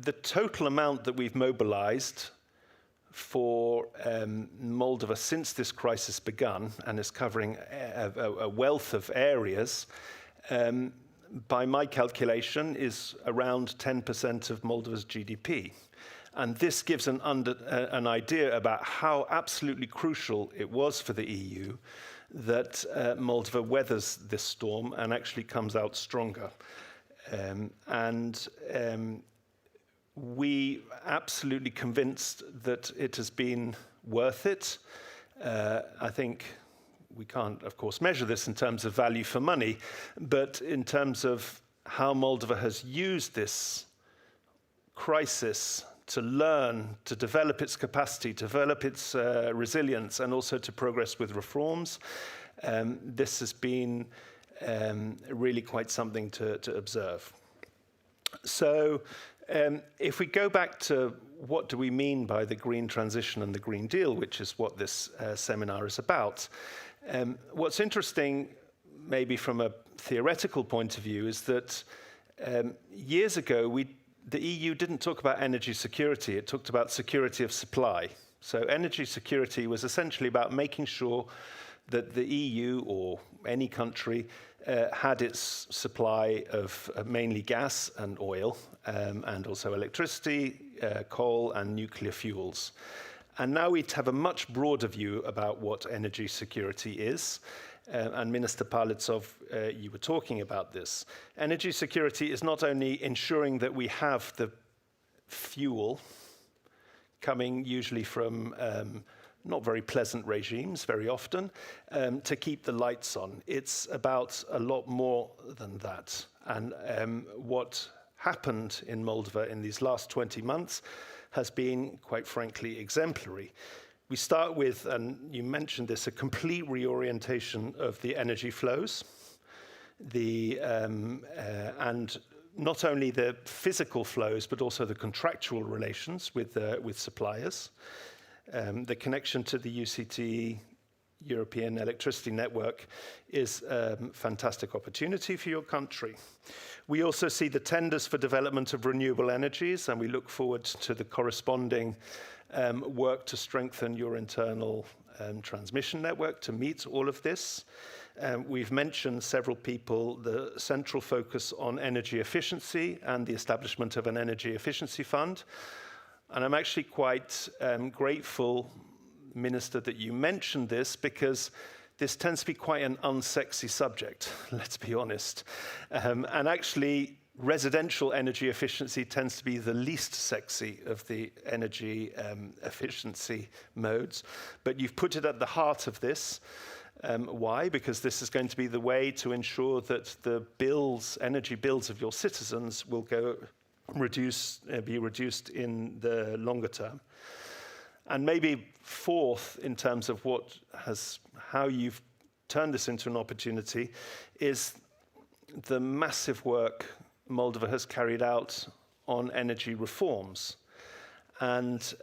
the total amount that we've mobilized for Moldova since this crisis began, and is covering a wealth of areas, by my calculation, is around 10% of Moldova's GDP. And this gives an idea about how absolutely crucial it was for the EU that Moldova weathers this storm and actually comes out stronger. We absolutely convinced that it has been worth it. I think we can't, of course, measure this in terms of value for money, but in terms of how Moldova has used this crisis to learn, to develop its capacity, to develop its resilience, and also to progress with reforms, this has been really quite something to observe. So if we go back to what do we mean by the green transition and the Green Deal, which is what this seminar is about, what's interesting, maybe from a theoretical point of view, is that years ago, the EU didn't talk about energy security, it talked about security of supply. So energy security was essentially about making sure that the EU or any country had its supply of mainly gas and oil, and also electricity, coal and nuclear fuels. And now we have a much broader view about what energy security is. And Minister Palitsov, you were talking about this. Energy security is not only ensuring that we have the fuel coming usually from not very pleasant regimes very often, to keep the lights on. It's about a lot more than that. And what happened in Moldova in these last 20 months has been, quite frankly, exemplary. We start with, and you mentioned this, a complete reorientation of the energy flows, and not only the physical flows, but also the contractual relations with suppliers. The connection to the UCT, European Electricity Network, is a fantastic opportunity for your country. We also see the tenders for development of renewable energies, and we look forward to the corresponding work to strengthen your internal transmission network to meet all of this. We've mentioned, several people, the central focus on energy efficiency and the establishment of an energy efficiency fund. And I'm actually quite grateful, Minister, that you mentioned this, because this tends to be quite an unsexy subject, let's be honest. And actually, residential energy efficiency tends to be the least sexy of the energy efficiency modes. But you've put it at the heart of this. Why? Because this is going to be the way to ensure that the bills, energy bills of your citizens will be reduced in the longer term. And maybe fourth, in terms of how you've turned this into an opportunity, is the massive work Moldova has carried out on energy reforms. And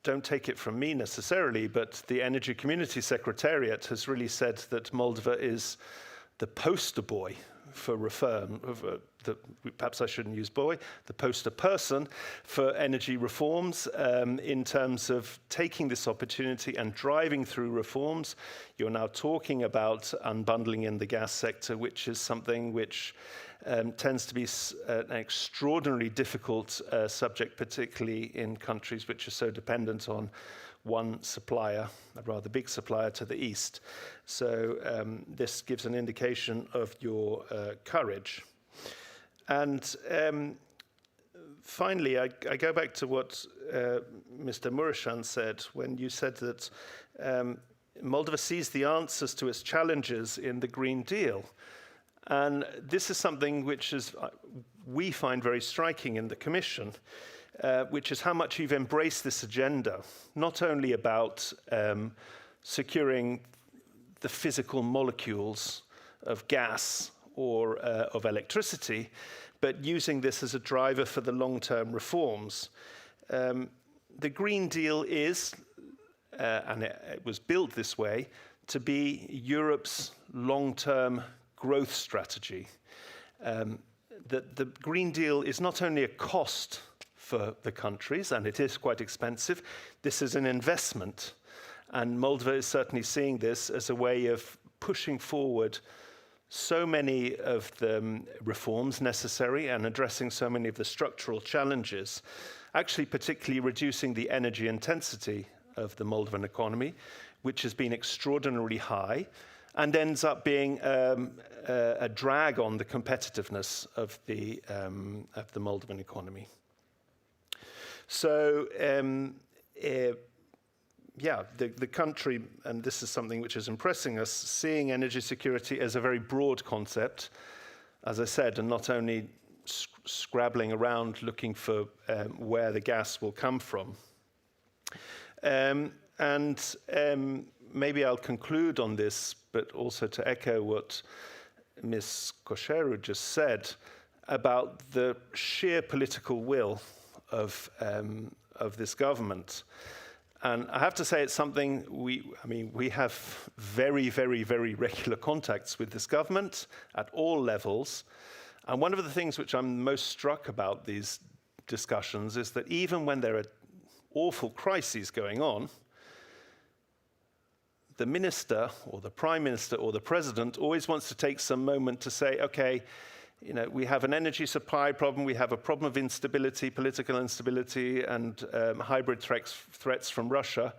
don't take it from me necessarily, but the Energy Community Secretariat has really said that Moldova is the poster boy for reform, perhaps I shouldn't use boy, the poster person for energy reforms, in terms of taking this opportunity and driving through reforms. You're now talking about unbundling in the gas sector, which is something which tends to be an extraordinarily difficult subject, particularly in countries which are so dependent on one supplier, a rather big supplier to the east. So this gives an indication of your courage. And finally, I go back to what Mr. Mureșan said when you said that Moldova sees the answers to its challenges in the Green Deal. And this is something which we find very striking in the Commission, which is how much you've embraced this agenda, not only about securing the physical molecules of gas or of electricity, but using this as a driver for the long-term reforms. The Green Deal is, and it was built this way, to be Europe's long-term growth strategy. The Green Deal is not only a cost for the countries, and it is quite expensive, this is an investment. And Moldova is certainly seeing this as a way of pushing forward so many of the reforms necessary and addressing so many of the structural challenges, actually particularly reducing the energy intensity of the Moldovan economy, which has been extraordinarily high and ends up being a drag on the competitiveness of the Moldovan economy. So, yeah, the country, and this is something which is impressing us, seeing energy security as a very broad concept, as I said, and not only scrabbling around looking for where the gas will come from. Maybe I'll conclude on this, but also to echo what Ms. Coșeru just said about the sheer political will of this government. And I have to say it's something we have very, very, very regular contacts with this government at all levels. And one of the things which I'm most struck about these discussions is that even when there are awful crises going on, the minister or the prime minister or the president always wants to take some moment to say, okay, you know, we have an energy supply problem, we have a problem of instability, political instability, and hybrid threats from Russia.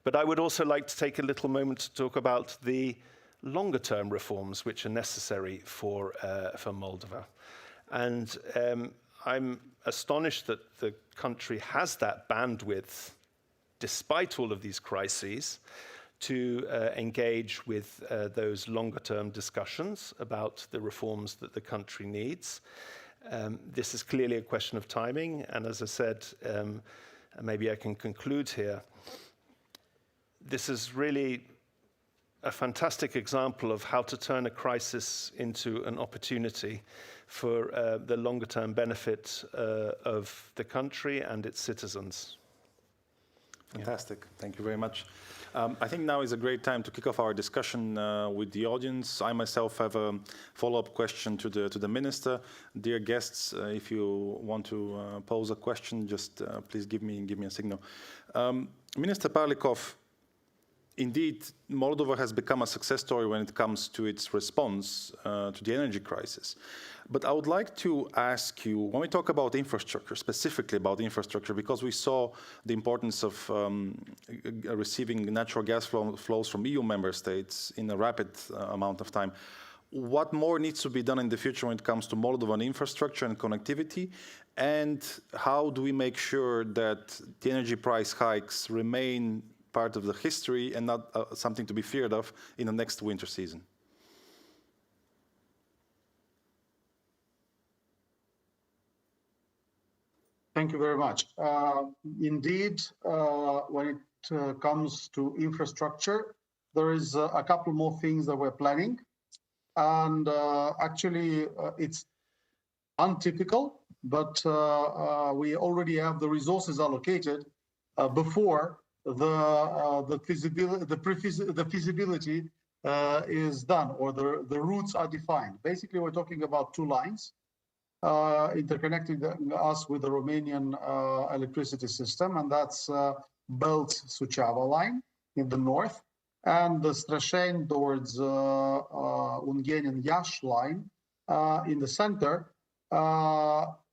But I would also like to take a little moment to talk about the longer-term reforms which are necessary for Moldova. And I'm astonished that the country has that bandwidth, despite all of these crises, to engage with those longer-term discussions about the reforms that the country needs. This is clearly a question of timing, and as I said, maybe I can conclude here. This is really a fantastic example of how to turn a crisis into an opportunity for the longer-term benefit of the country and its citizens. Fantastic. Thank you very much. I think now is a great time to kick off our discussion with the audience. I myself have a follow-up question to the minister. Dear guests, if you want to pose a question, just please give me a signal. Minister Pavlikov, indeed, Moldova has become a success story when it comes to its response to the energy crisis. But I would like to ask you, when we talk about infrastructure, specifically about infrastructure, because we saw the importance of receiving natural gas flows from EU member states in a rapid amount of time, what more needs to be done in the future when it comes to Moldovan infrastructure and connectivity? And how do we make sure that the energy price hikes remain part of the history and not something to be feared of in the next winter season? Thank you very much. Indeed, when it comes to infrastructure, there is a couple more things that we're planning. And actually, it's untypical, but we already have the resources allocated before the feasibility is done, or the routes are defined. Basically, we're talking about two lines interconnecting us with the Romanian electricity system, and that's Belt-Suceava line in the north, and the Strășeni towards Ungheni and Iași line in the center,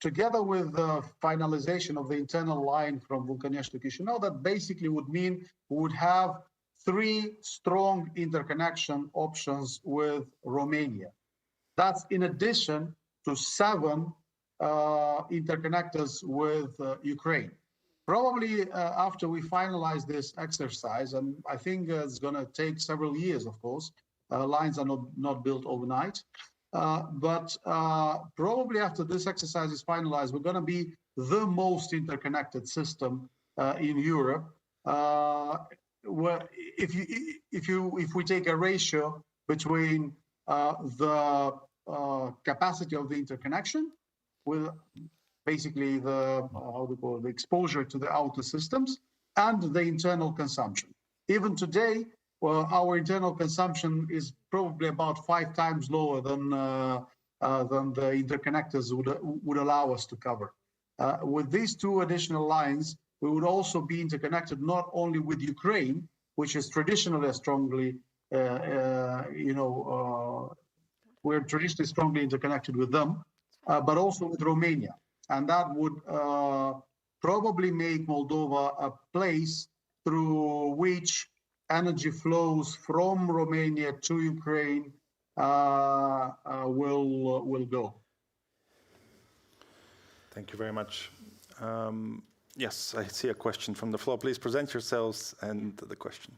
together with the finalization of the internal line from Vulcănești to Chișinău. That basically would mean we would have 3 strong interconnection options with Romania. That's in addition to 7 interconnectors with Ukraine. Probably after we finalize this exercise, and I think it's going to take several years, of course, lines are not built overnight, but probably after this exercise is finalized, we're going to be the most interconnected system in Europe. Where if we take a ratio between the capacity of the interconnection with basically the the exposure to the outer systems and the internal consumption. Even today, well, our internal consumption is probably about 5 times lower than the interconnectors would allow us to cover. With these 2 additional lines, we would also be interconnected not only with Ukraine, which is traditionally a strongly, we're traditionally strongly interconnected with them, but also with Romania. And that would probably make Moldova a place through which energy flows from Romania to Ukraine will go. Thank you very much. Yes, I see a question from the floor. Please present yourselves and the question.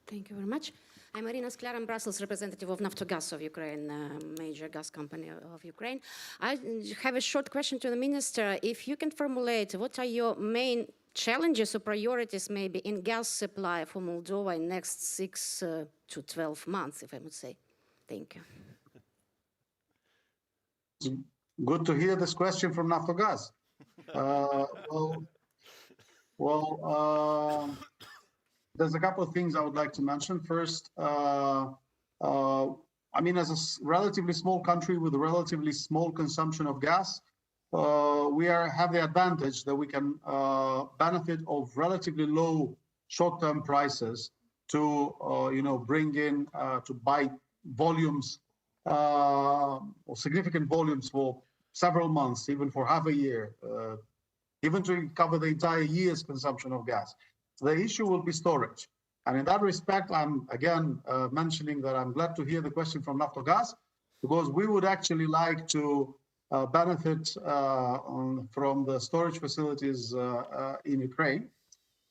Thank you very much. I'm Marina Sklar, I'm Brussels representative of Naftogaz of Ukraine, major gas company of Ukraine. I have a short question to the minister. If you can formulate, what are your main challenges or priorities maybe in gas supply for Moldova in next 6 to 12 months, if I would say? Thank you. Good to hear this question from Naftogaz. There's a couple of things I would like to mention. First, I mean, as a relatively small country with a relatively small consumption of gas, we have the advantage that we can benefit of relatively low short-term prices to, bring in, to buy volumes or significant volumes for several months, even for half a year, even to cover the entire year's consumption of gas. The issue will be storage. And in that respect, I'm again mentioning that I'm glad to hear the question from Naftogaz, because we would actually like to benefit from the storage facilities in Ukraine.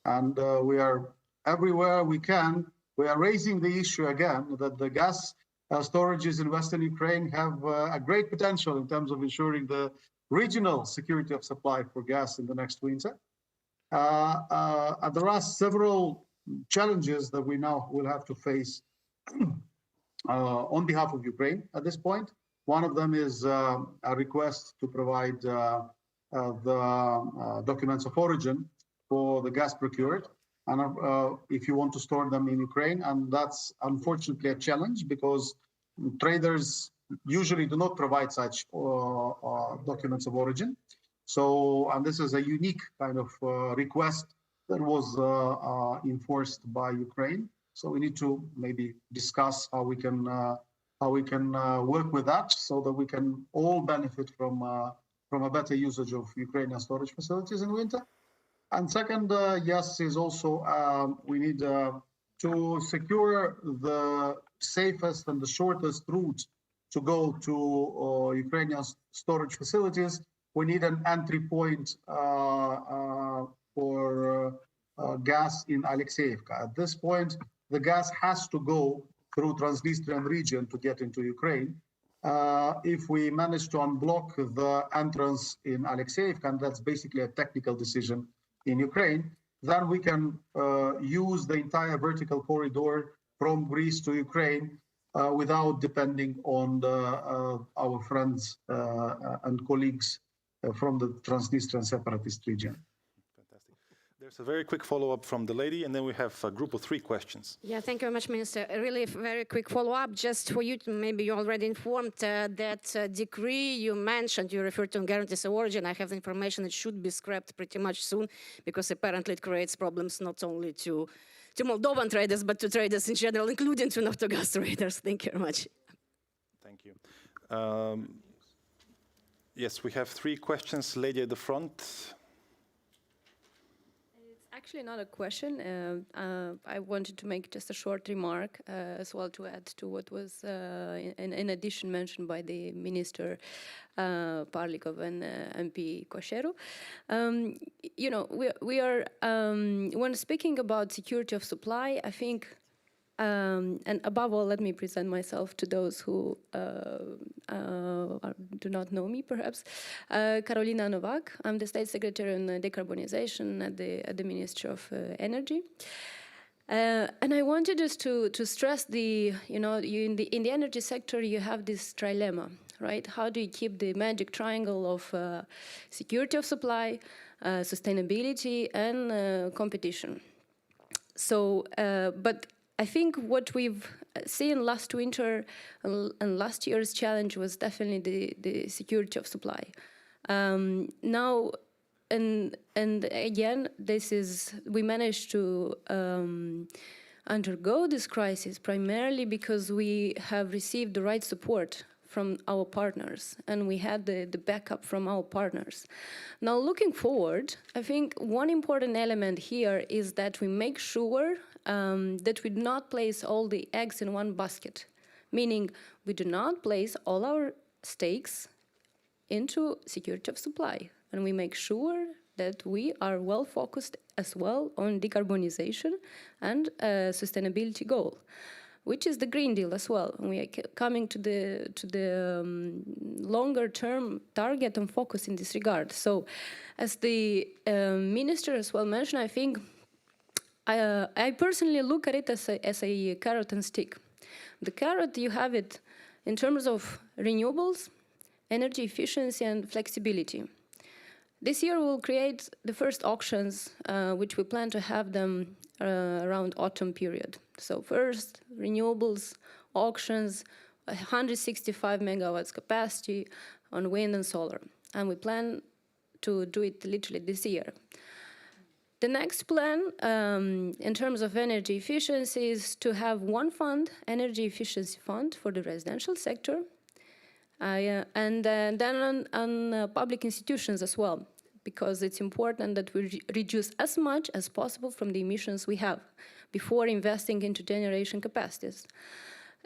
And we are everywhere we can. We are raising the issue again that the gas storages in Western Ukraine have a great potential in terms of ensuring the regional security of supply for gas in the next winter. And there are several challenges that we now will have to face on behalf of Ukraine at this point. One of them is a request to provide the documents of origin for the gas procured, and if you want to store them in Ukraine. And that's unfortunately a challenge because traders usually do not provide such documents of origin. So, and this is a unique kind of request that was enforced by Ukraine. So we need to maybe discuss how we can work with that so that we can all benefit from a better usage of Ukrainian storage facilities in winter. And second, yes, is also we need to secure the safest and the shortest route to go to Ukrainian storage facilities. We need an entry point for gas in Alexeyevka. At this point, the gas has to go through Transnistrian region to get into Ukraine. If we manage to unblock the entrance in Alexeyevka, and that's basically a technical decision in Ukraine, then we can use the entire vertical corridor from Greece to Ukraine without depending on our friends and colleagues from the Transnistrian separatist region. Fantastic. There's a very quick follow-up from the lady, and then we have a group of 3 questions. Yeah, thank you very much, Minister. A really very quick follow-up, just for you to, maybe you already informed that decree you mentioned, you referred to guarantees of origin. I have the information it should be scrapped pretty much soon, because apparently it creates problems not only to Moldovan traders, but to traders in general, including to Naftogaz traders. Thank you very much. Thank you. Yes, we have 3 questions. Lady at the front. It's actually not a question. I wanted to make just a short remark as well to add to what was in addition mentioned by the Minister Parlikov and MP Kosheru. We are, when speaking about security of supply, I think, and above all, let me present myself to those who do not know me, perhaps. Karolina Novak. I'm the State Secretary on Decarbonization at the Ministry of Energy. And I wanted just to stress in the energy sector, you have this trilemma, right? How do you keep the magic triangle of security of supply, sustainability, and competition? So, but I think what we've seen last winter and last year's challenge was definitely the security of supply. Now, and again, we managed to undergo this crisis primarily because we have received the right support from our partners, and we had the backup from our partners. Now, looking forward, I think one important element here is that we make sure that we do not place all the eggs in one basket, meaning we do not place all our stakes into security of supply, and we make sure that we are well focused as well on decarbonization and sustainability goal, which is the Green Deal as well. And we are coming to the longer term target and focus in this regard. So as the minister as well mentioned, I think I personally look at it as a carrot and stick. The carrot, you have it in terms of renewables, energy efficiency and flexibility. This year we'll create the first auctions, which we plan to have them around autumn period. So first, renewables, auctions, 165 megawatts capacity on wind and solar. And we plan to do it literally this year. The next plan, in terms of energy efficiency, is to have one fund, energy efficiency fund for the residential sector, and then on public institutions as well, because it's important that we reduce as much as possible from the emissions we have before investing into generation capacities.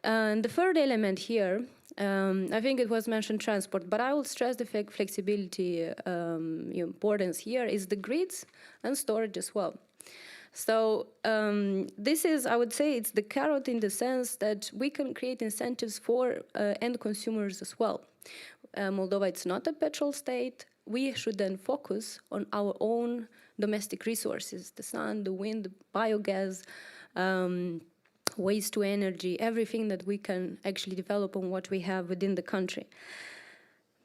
And the third element here, I think it was mentioned transport, but I will stress the flexibility importance here is the grids and storage as well. So this is, I would say, it's the carrot in the sense that we can create incentives for end consumers as well. Moldova, it's not a petrol state. We should then focus on our own domestic resources, the sun, the wind, the biogas, waste to energy, everything that we can actually develop on what we have within the country.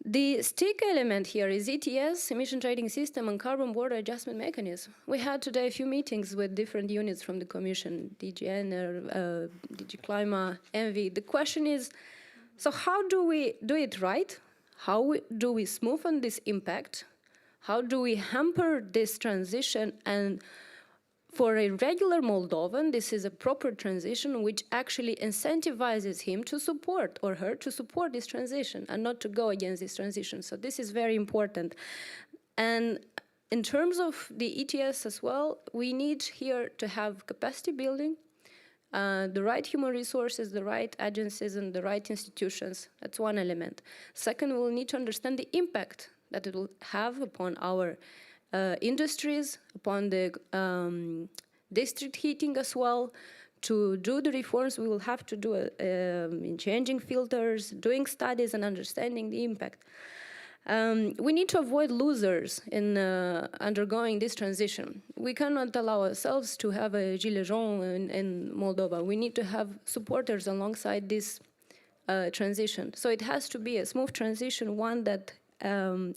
The stick element here is ETS, emission trading system, and carbon border adjustment mechanism. We had today a few meetings with different units from the Commission, DG Ener, DG Climate, ENVI. The question is, so how do we do it right? How do we smoothen this impact? How do we hamper this transition? And for a regular Moldovan, this is a proper transition which actually incentivizes him to support, or her to support this transition and not to go against this transition. So this is very important. And in terms of the ETS as well, we need here to have capacity building, the right human resources, the right agencies, and the right institutions. That's one element. Second, we'll need to understand the impact that it will have upon our industries, upon the district heating as well. To do the reforms, we will have to do in changing filters, doing studies and understanding the impact. We need to avoid losers in undergoing this transition. We cannot allow ourselves to have a gilets jaunes in Moldova. We need to have supporters alongside this transition. So it has to be a smooth transition, one that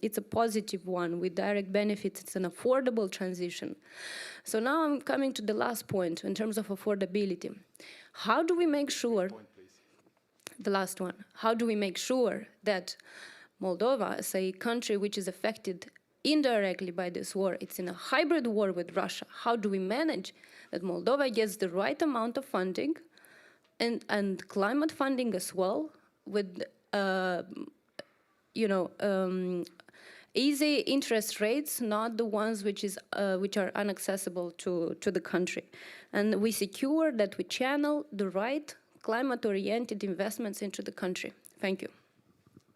it's a positive one with direct benefits. It's an affordable transition. So now I'm coming to the last point in terms of affordability. How do we make sure, the last one, how do we make sure that Moldova, as a country which is affected indirectly by this war, it's in a hybrid war with Russia, how do we manage that Moldova gets the right amount of funding and climate funding as well with easy interest rates, not the ones which are inaccessible to the country. And we secure that we channel the right climate-oriented investments into the country. Thank you.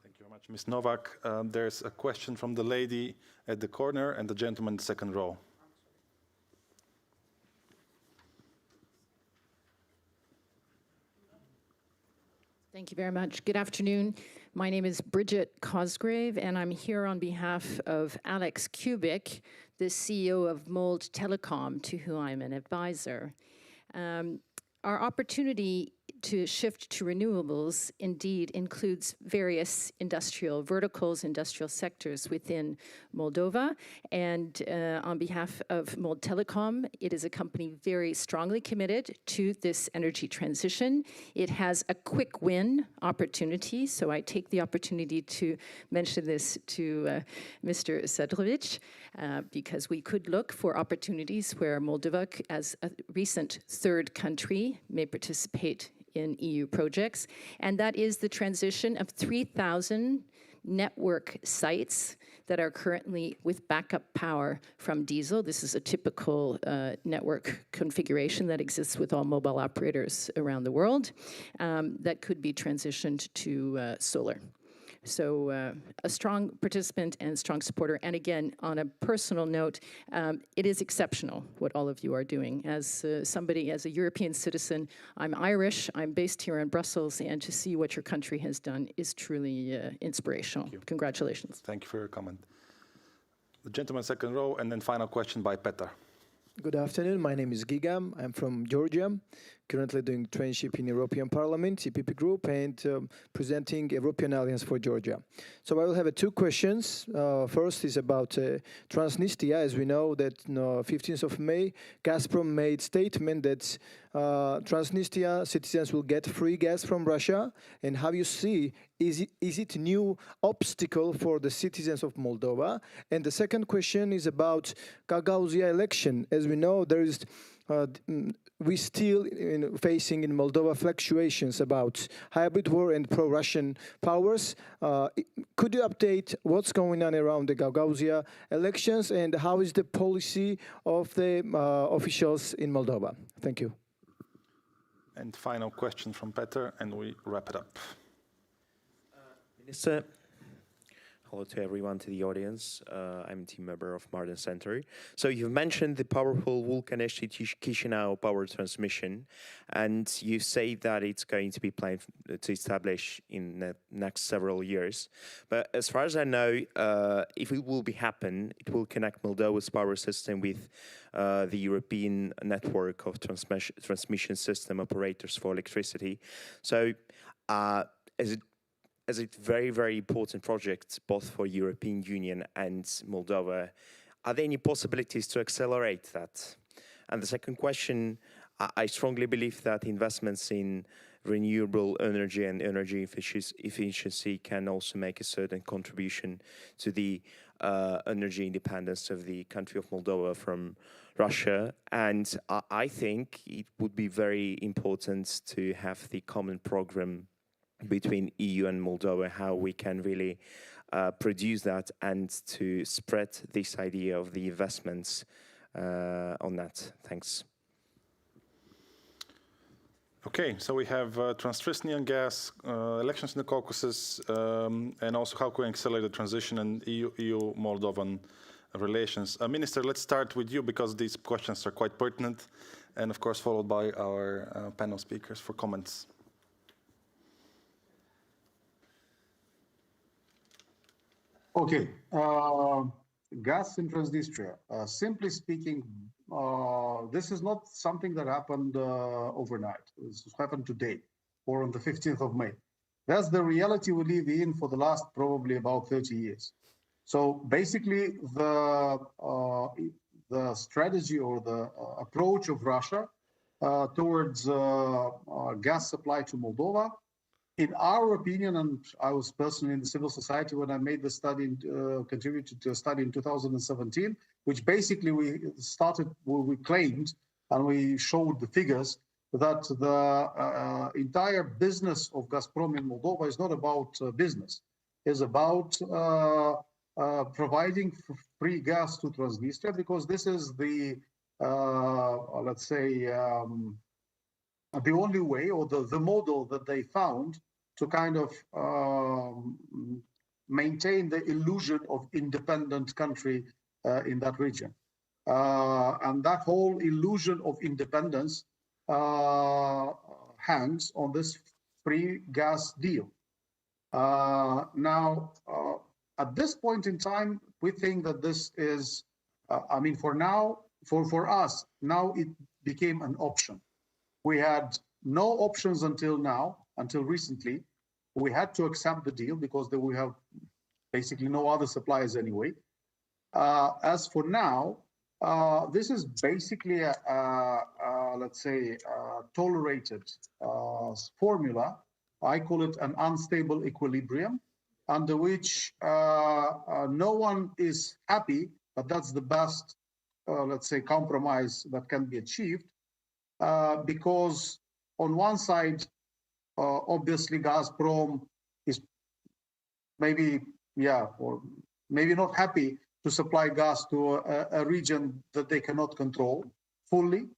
Thank you very much, Ms. Novak. There's a question from the lady at the corner and the gentleman in the second row. Thank you very much. Good afternoon. My name is Bridget Cosgrave, and I'm here on behalf of Alex Kubik, the CEO of Mold Telecom, to whom I'm an advisor. Our opportunity to shift to renewables indeed includes various industrial verticals, industrial sectors within Moldova. And on behalf of Mold Telecom, it is a company very strongly committed to this energy transition. It has a quick win opportunity, so I take the opportunity to mention this to Mr. Sadrovic, because we could look for opportunities where Moldova, as a recent third country, may participate in EU projects, and that is the transition of 3,000 network sites that are currently with backup power from diesel. This is a typical network configuration that exists with all mobile operators around the world that could be transitioned to solar. So a strong participant and strong supporter. And again, on a personal note, it is exceptional what all of you are doing. As somebody, as a European citizen, I'm Irish, I'm based here in Brussels, and to see what your country has done is truly inspirational. Congratulations. Thank you for your comment. The gentleman second row, and then final question by Petar. Good afternoon. My name is Gigam. I'm from Georgia, currently doing traineeship in European Parliament, EPP Group, and presenting European Alliance for Georgia. So I will have two questions. First is about Transnistria. As we know that on 15th of May, Gazprom made statement that Transnistria citizens will get free gas from Russia. And how you see, is it a new obstacle for the citizens of Moldova? And the second question is about Gagauzia election. As we know, there is we still facing in Moldova fluctuations about hybrid war and pro-Russian powers. Could you update what's going on around the Gagauzia elections and how is the policy of the officials in Moldova? Thank you. And final question from Petar, and we wrap it up. Minister, hello to everyone, to the audience. I'm a team member of Martin Center. So you've mentioned the powerful Vulcanești-Chișinău power transmission, and you say that it's going to be planned to establish in the next several years. But as far as I know, if it will happen, it will connect Moldova's power system with the European network of transmission system operators for electricity. So as a very, very important project, both for European Union and Moldova, are there any possibilities to accelerate that? And the second question, I strongly believe that investments in renewable energy and energy efficiency can also make a certain contribution to the energy independence of the country of Moldova from Russia. And I think it would be very important to have the common program between EU and Moldova, how we can really produce that and to spread this idea of the investments on that. Thanks. Okay, so we have Transnistrian gas, elections in the Caucasus, and also how can we accelerate the transition and EU-Moldovan relations. Minister, let's start with you because these questions are quite pertinent, and of course followed by our panel speakers for comments. Okay, gas in Transnistria. Simply speaking, this is not something that happened overnight. This happened today or on the 15th of May. That's the reality we live in for the last probably about 30 years. So basically, the strategy or the approach of Russia towards gas supply to Moldova, in our opinion, and I was personally in the civil society when I made the study, contributed to a study in 2017, which basically we claimed and we showed the figures that the entire business of Gazprom in Moldova is not about business, it's about providing free gas to Transnistria, because this is the, let's say, the only way or the model that they found to kind of maintain the illusion of independent country in that region. And that whole illusion of independence hangs on this free gas deal. Now, at this point in time, we think that this is, I mean, for now, for us, now it became an option. We had no options until now, until recently. We had to accept the deal because we have basically no other suppliers anyway. As for now, this is basically let's say, tolerated formula. I call it an unstable equilibrium, under which no one is happy, but that's the best, let's say, compromise that can be achieved. Because on one side, obviously Gazprom is maybe, or maybe not happy to supply gas to a region that they cannot control fully.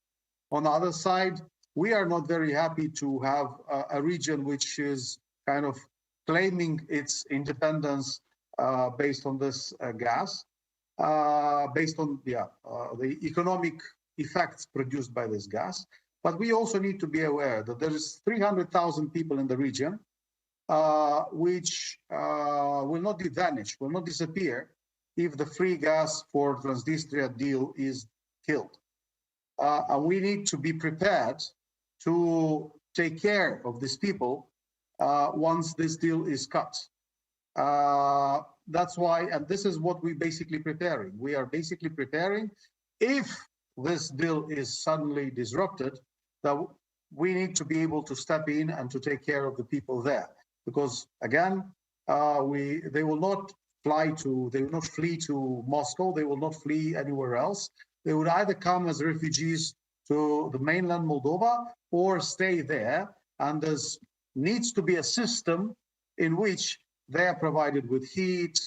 On the other side, we are not very happy to have a region which is kind of claiming its independence based on this gas, based on the economic effects produced by this gas. But we also need to be aware that there is 300,000 people in the region which will not vanish, will not disappear if the free gas for Transnistria deal is killed. And we need to be prepared to take care of these people once this deal is cut. That's why, and this is what we're basically preparing. We are basically preparing, if this deal is suddenly disrupted, that we need to be able to step in and to take care of the people there. Because again, they will not fly to, they will not flee to Moscow, they will not flee anywhere else. They would either come as refugees to the mainland Moldova or stay there, and there needs to be a system in which they are provided with heat,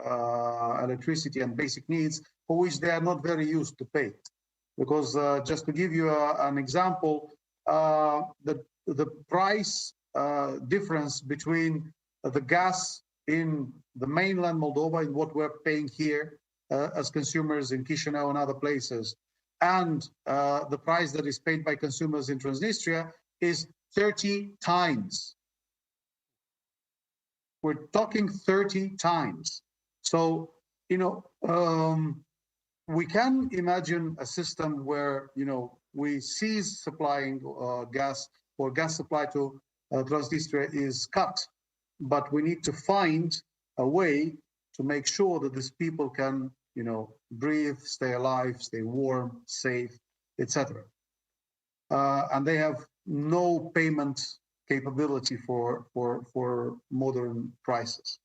electricity, and basic needs for which they are not very used to pay. Because just to give you an example, the price difference between the gas in the mainland Moldova and what we're paying here as consumers in Chisinau and other places, and the price that is paid by consumers in Transnistria is 30 times. We're talking 30 times. So, we can imagine a system where, we cease supplying gas, or gas supply to Transnistria is cut, but we need to find a way to make sure that these people can, breathe, stay alive, stay warm, safe, etc. And they have no payment capability for modern prices.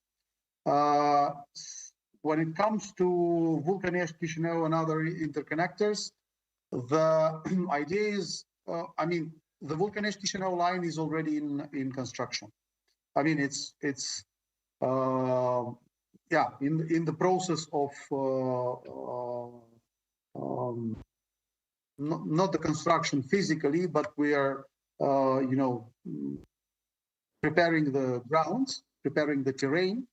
When it comes to Vulcanești, Chisinau, and other interconnectors, the idea is, the Vulcanești, Chisinau line is already in construction. It's in the process of not the construction physically, but we are preparing the grounds, preparing the terrain,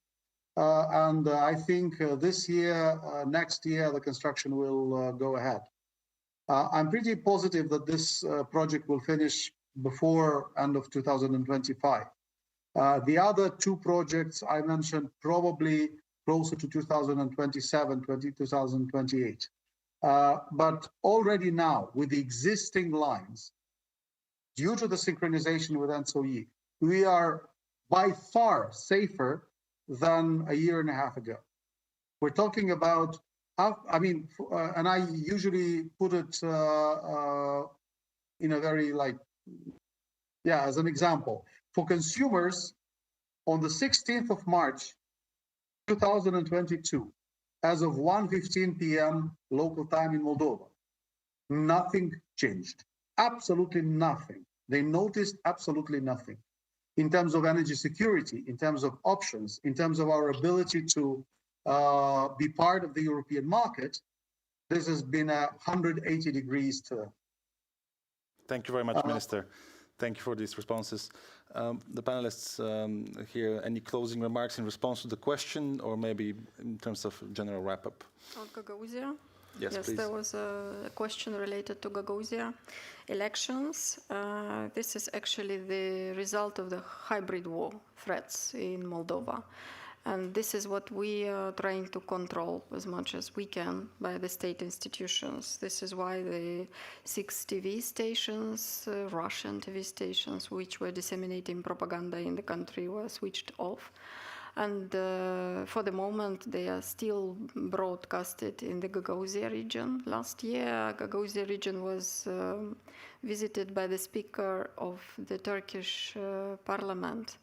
and I think this year, next year, the construction will go ahead. I'm pretty positive that this project will finish before end of 2025. The other two projects I mentioned probably closer to 2027, 2028. But already now, with the existing lines, due to the synchronization with NSOE, we are by far safer than a year and a half ago. We're talking about, and I usually put it in a very as an example. For consumers, on the 16th of March, 2022, as of 1:15 p.m. local time in Moldova, nothing changed. Absolutely nothing. They noticed absolutely nothing. In terms of energy security, in terms of options, in terms of our ability to be part of the European market, this has been a 180 degrees turn. Thank you very much, Minister. Thank you for these responses. The panelists here, any closing remarks in response to the question, or maybe in terms of general wrap-up? On Gagauzia? Yes, please. There was a question related to Gagauzia elections. This is actually the result of the hybrid war threats in Moldova. And this is what we are trying to control as much as we can by the state institutions. This is why the 6 TV stations, Russian TV stations, which were disseminating propaganda in the country, were switched off. And for the moment, they are still broadcasted in the Gagauzia region. Last year, Gagauzia region was visited by the speaker of the Turkish parliament,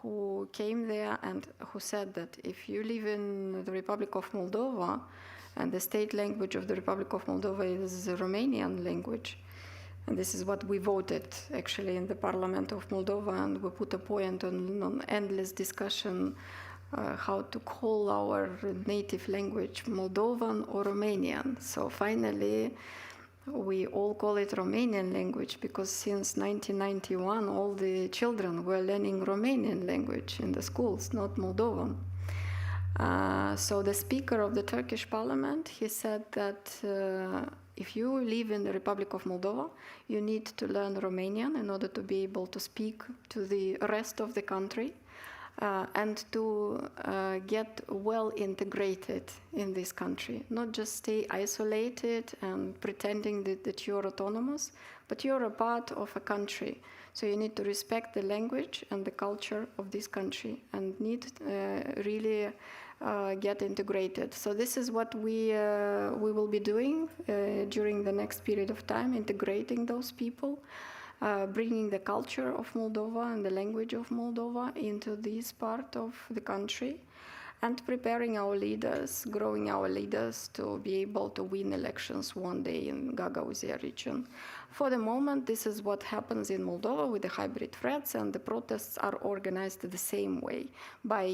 who came there and who said that if you live in the Republic of Moldova, and the state language of the Republic of Moldova is the Romanian language, and this is what we voted actually in the Parliament of Moldova, and we put a point on endless discussion how to call our native language Moldovan or Romanian. So finally, we all call it Romanian language because since 1991, all the children were learning Romanian language in the schools, not Moldovan. So the speaker of the Turkish parliament, he said that if you live in the Republic of Moldova, you need to learn Romanian in order to be able to speak to the rest of the country and to get well integrated in this country. Not just stay isolated and pretending that you're autonomous, but you're a part of a country. So you need to respect the language and the culture of this country and need really get integrated. So this is what we will be doing during the next period of time, integrating those people, bringing the culture of Moldova and the language of Moldova into this part of the country, and preparing our leaders, growing our leaders to be able to win elections one day in Gagauzia region. For the moment, this is what happens in Moldova with the hybrid threats, and the protests are organized the same way, by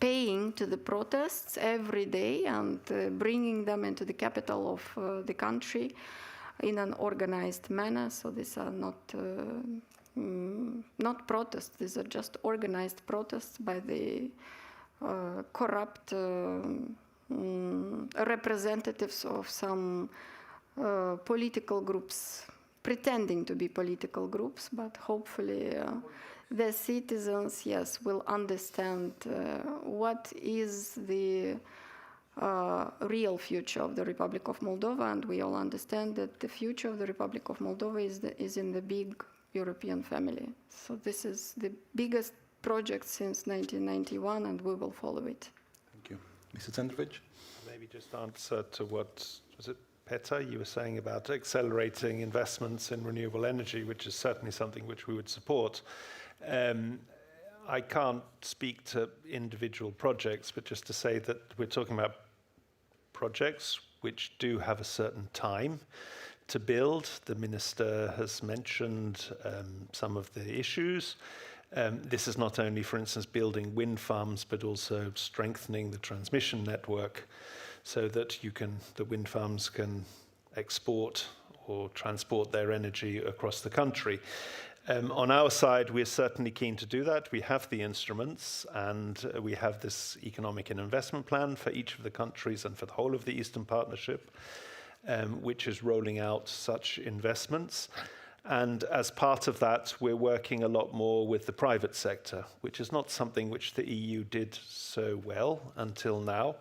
paying to the protests every day and bringing them into the capital of the country in an organized manner. So these are not protests, these are just organized protests by the corrupt representatives of some political groups, pretending to be political groups, but hopefully the citizens, yes, will understand what is the real future of the Republic of Moldova, and we all understand that the future of the Republic of Moldova is in the big European family. So this is the biggest project since 1991, and we will follow it. Thank you. Mr. Centrovich? Maybe just answer to what, was it Petar, you were saying about accelerating investments in renewable energy, which is certainly something which we would support. I can't speak to individual projects, but just to say that we're talking about projects which do have a certain time to build. The minister has mentioned some of the issues. This is not only, for instance, building wind farms, but also strengthening the transmission network so that the wind farms can export or transport their energy across the country. On our side, we're certainly keen to do that. We have the instruments, and we have this economic and investment plan for each of the countries and for the whole of the Eastern Partnership, which is rolling out such investments. And as part of that, we're working a lot more with the private sector, which is not something which the EU did so well until now.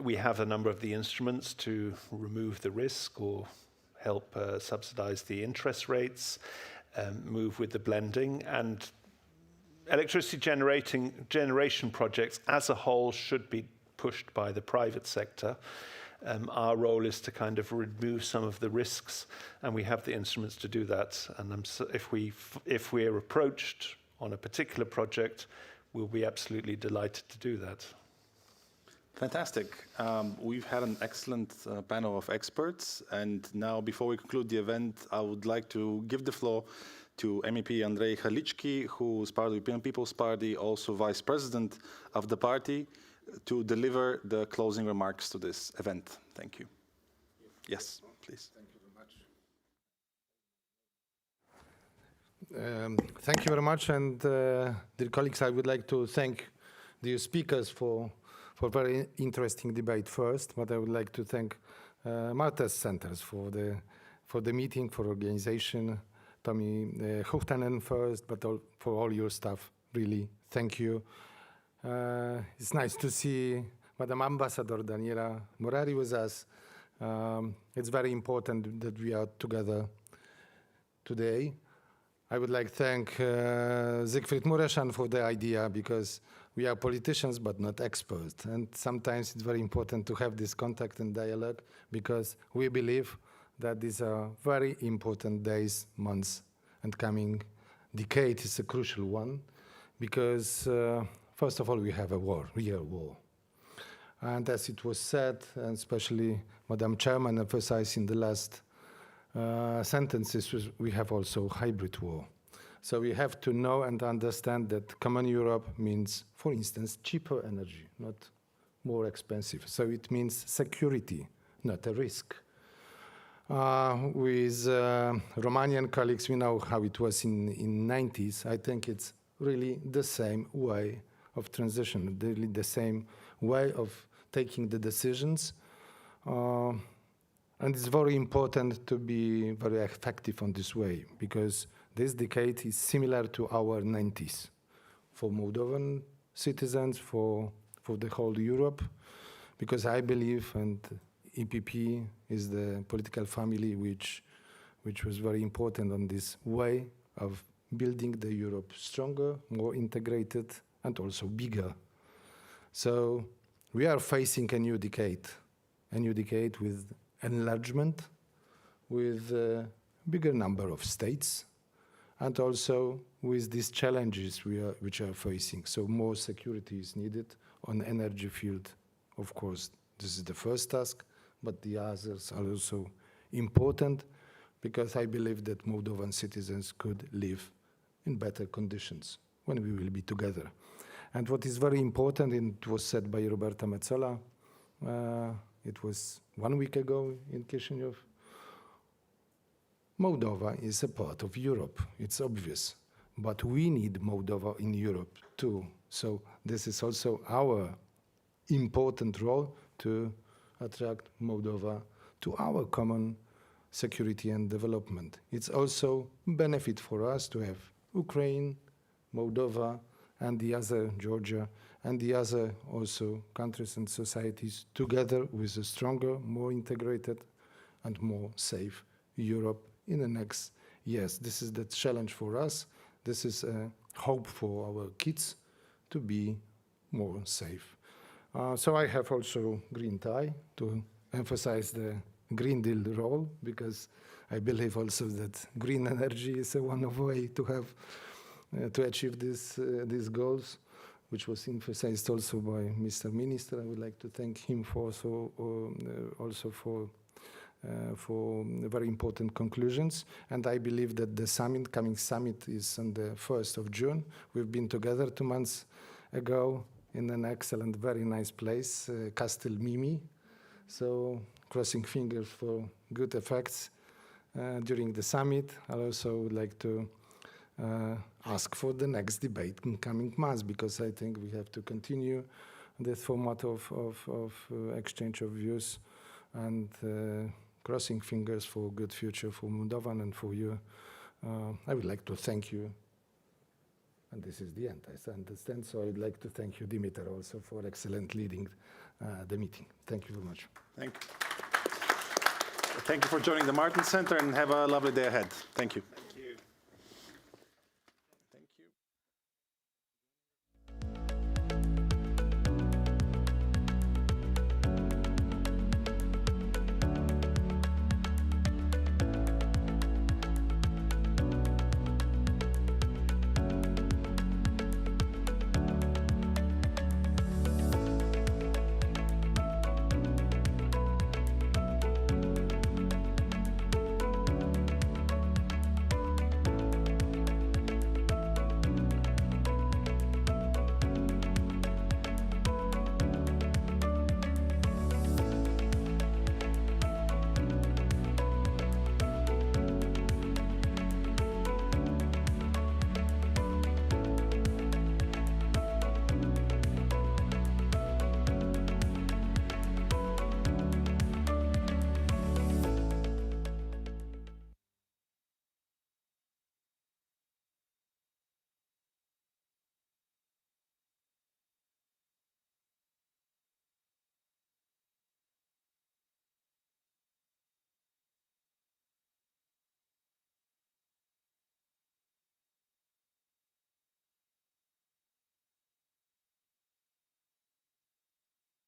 We have a number of the instruments to remove the risk or help subsidize the interest rates, move with the blending, and electricity generation projects as a whole should be pushed by the private sector. Our role is to kind of remove some of the risks, and we have the instruments to do that. And if we are approached on a particular project, we'll be absolutely delighted to do that. Fantastic. We've had an excellent panel of experts, and now before we conclude the event, I would like to give the floor to MEP Andrei Halicki, who is part of the European People's Party, also Vice President of the party, to deliver the closing remarks to this event. Thank you. Yes, please. Thank you very much. Thank you very much, and dear colleagues, I would like to thank the speakers for very interesting debate first, but I would like to thank Martes Centers for the meeting, for organization, Tommy Huhtanen first, but for all your staff really thank you. It's nice to see Madam Ambassador Daniela Morari with us. It's very important that we are together today. I would like to thank Siegfried Muresan for the idea, because we are politicians but not experts. And sometimes it's very important to have this contact and dialogue, because we believe that these are very important days, months, and coming decade is a crucial one, because first of all, we have a war, real war. And as it was said, and especially Madam Chairman emphasized in the last sentences, we have also hybrid war. So we have to know and understand that common Europe means, for instance, cheaper energy, not more expensive. So it means security, not a risk. With Romanian colleagues, we know how it was in 90s. I think it's really the same way of transition, really the same way of taking the decisions. And it's very important to be very effective on this way, because this decade is similar to our 90s for Moldovan citizens, for the whole Europe, because I believe, and EPP is the political family which was very important on this way of building the Europe stronger, more integrated, and also bigger. So we are facing a new decade with enlargement, with a bigger number of states, and also with these challenges which are facing. So more security is needed on energy field. Of course, this is the first task, but the others are also important, because I believe that Moldovan citizens could live in better conditions when we will be together. And what is very important, and it was said by Roberta Metsola, it was 1 week ago in Chisinau, Moldova is a part of Europe, it's obvious. But we need Moldova in Europe too. So this is also our important role to attract Moldova to our common security and development. It's also benefit for us to have Ukraine, Moldova, and the other, Georgia, and the other also countries and societies together with a stronger, more integrated, and more safe Europe in the next years. This is the challenge for us. This is a hope for our kids to be more safe. So I have also green tie to emphasize the Green Deal role, because I believe also that green energy is one of way to have to achieve these goals, which was emphasized also by Mr. Minister. I would like to thank him for also for very important conclusions. And I believe that the coming summit is on the 1st of June. We've been together 2 months ago in an excellent, very nice place, Castel Mimi. So crossing fingers for good effects during the summit. I also would like to ask for the next debate in coming months, because I think we have to continue this format of exchange of views, and crossing fingers for a good future for Moldovan and for you. I would like to thank you. And this is the end, I understand. So I would like to thank you, Dimitar, also for excellent leading the meeting. Thank you very much. Thank you. Thank you for joining the Martin Center, and have a lovely day ahead. Thank you.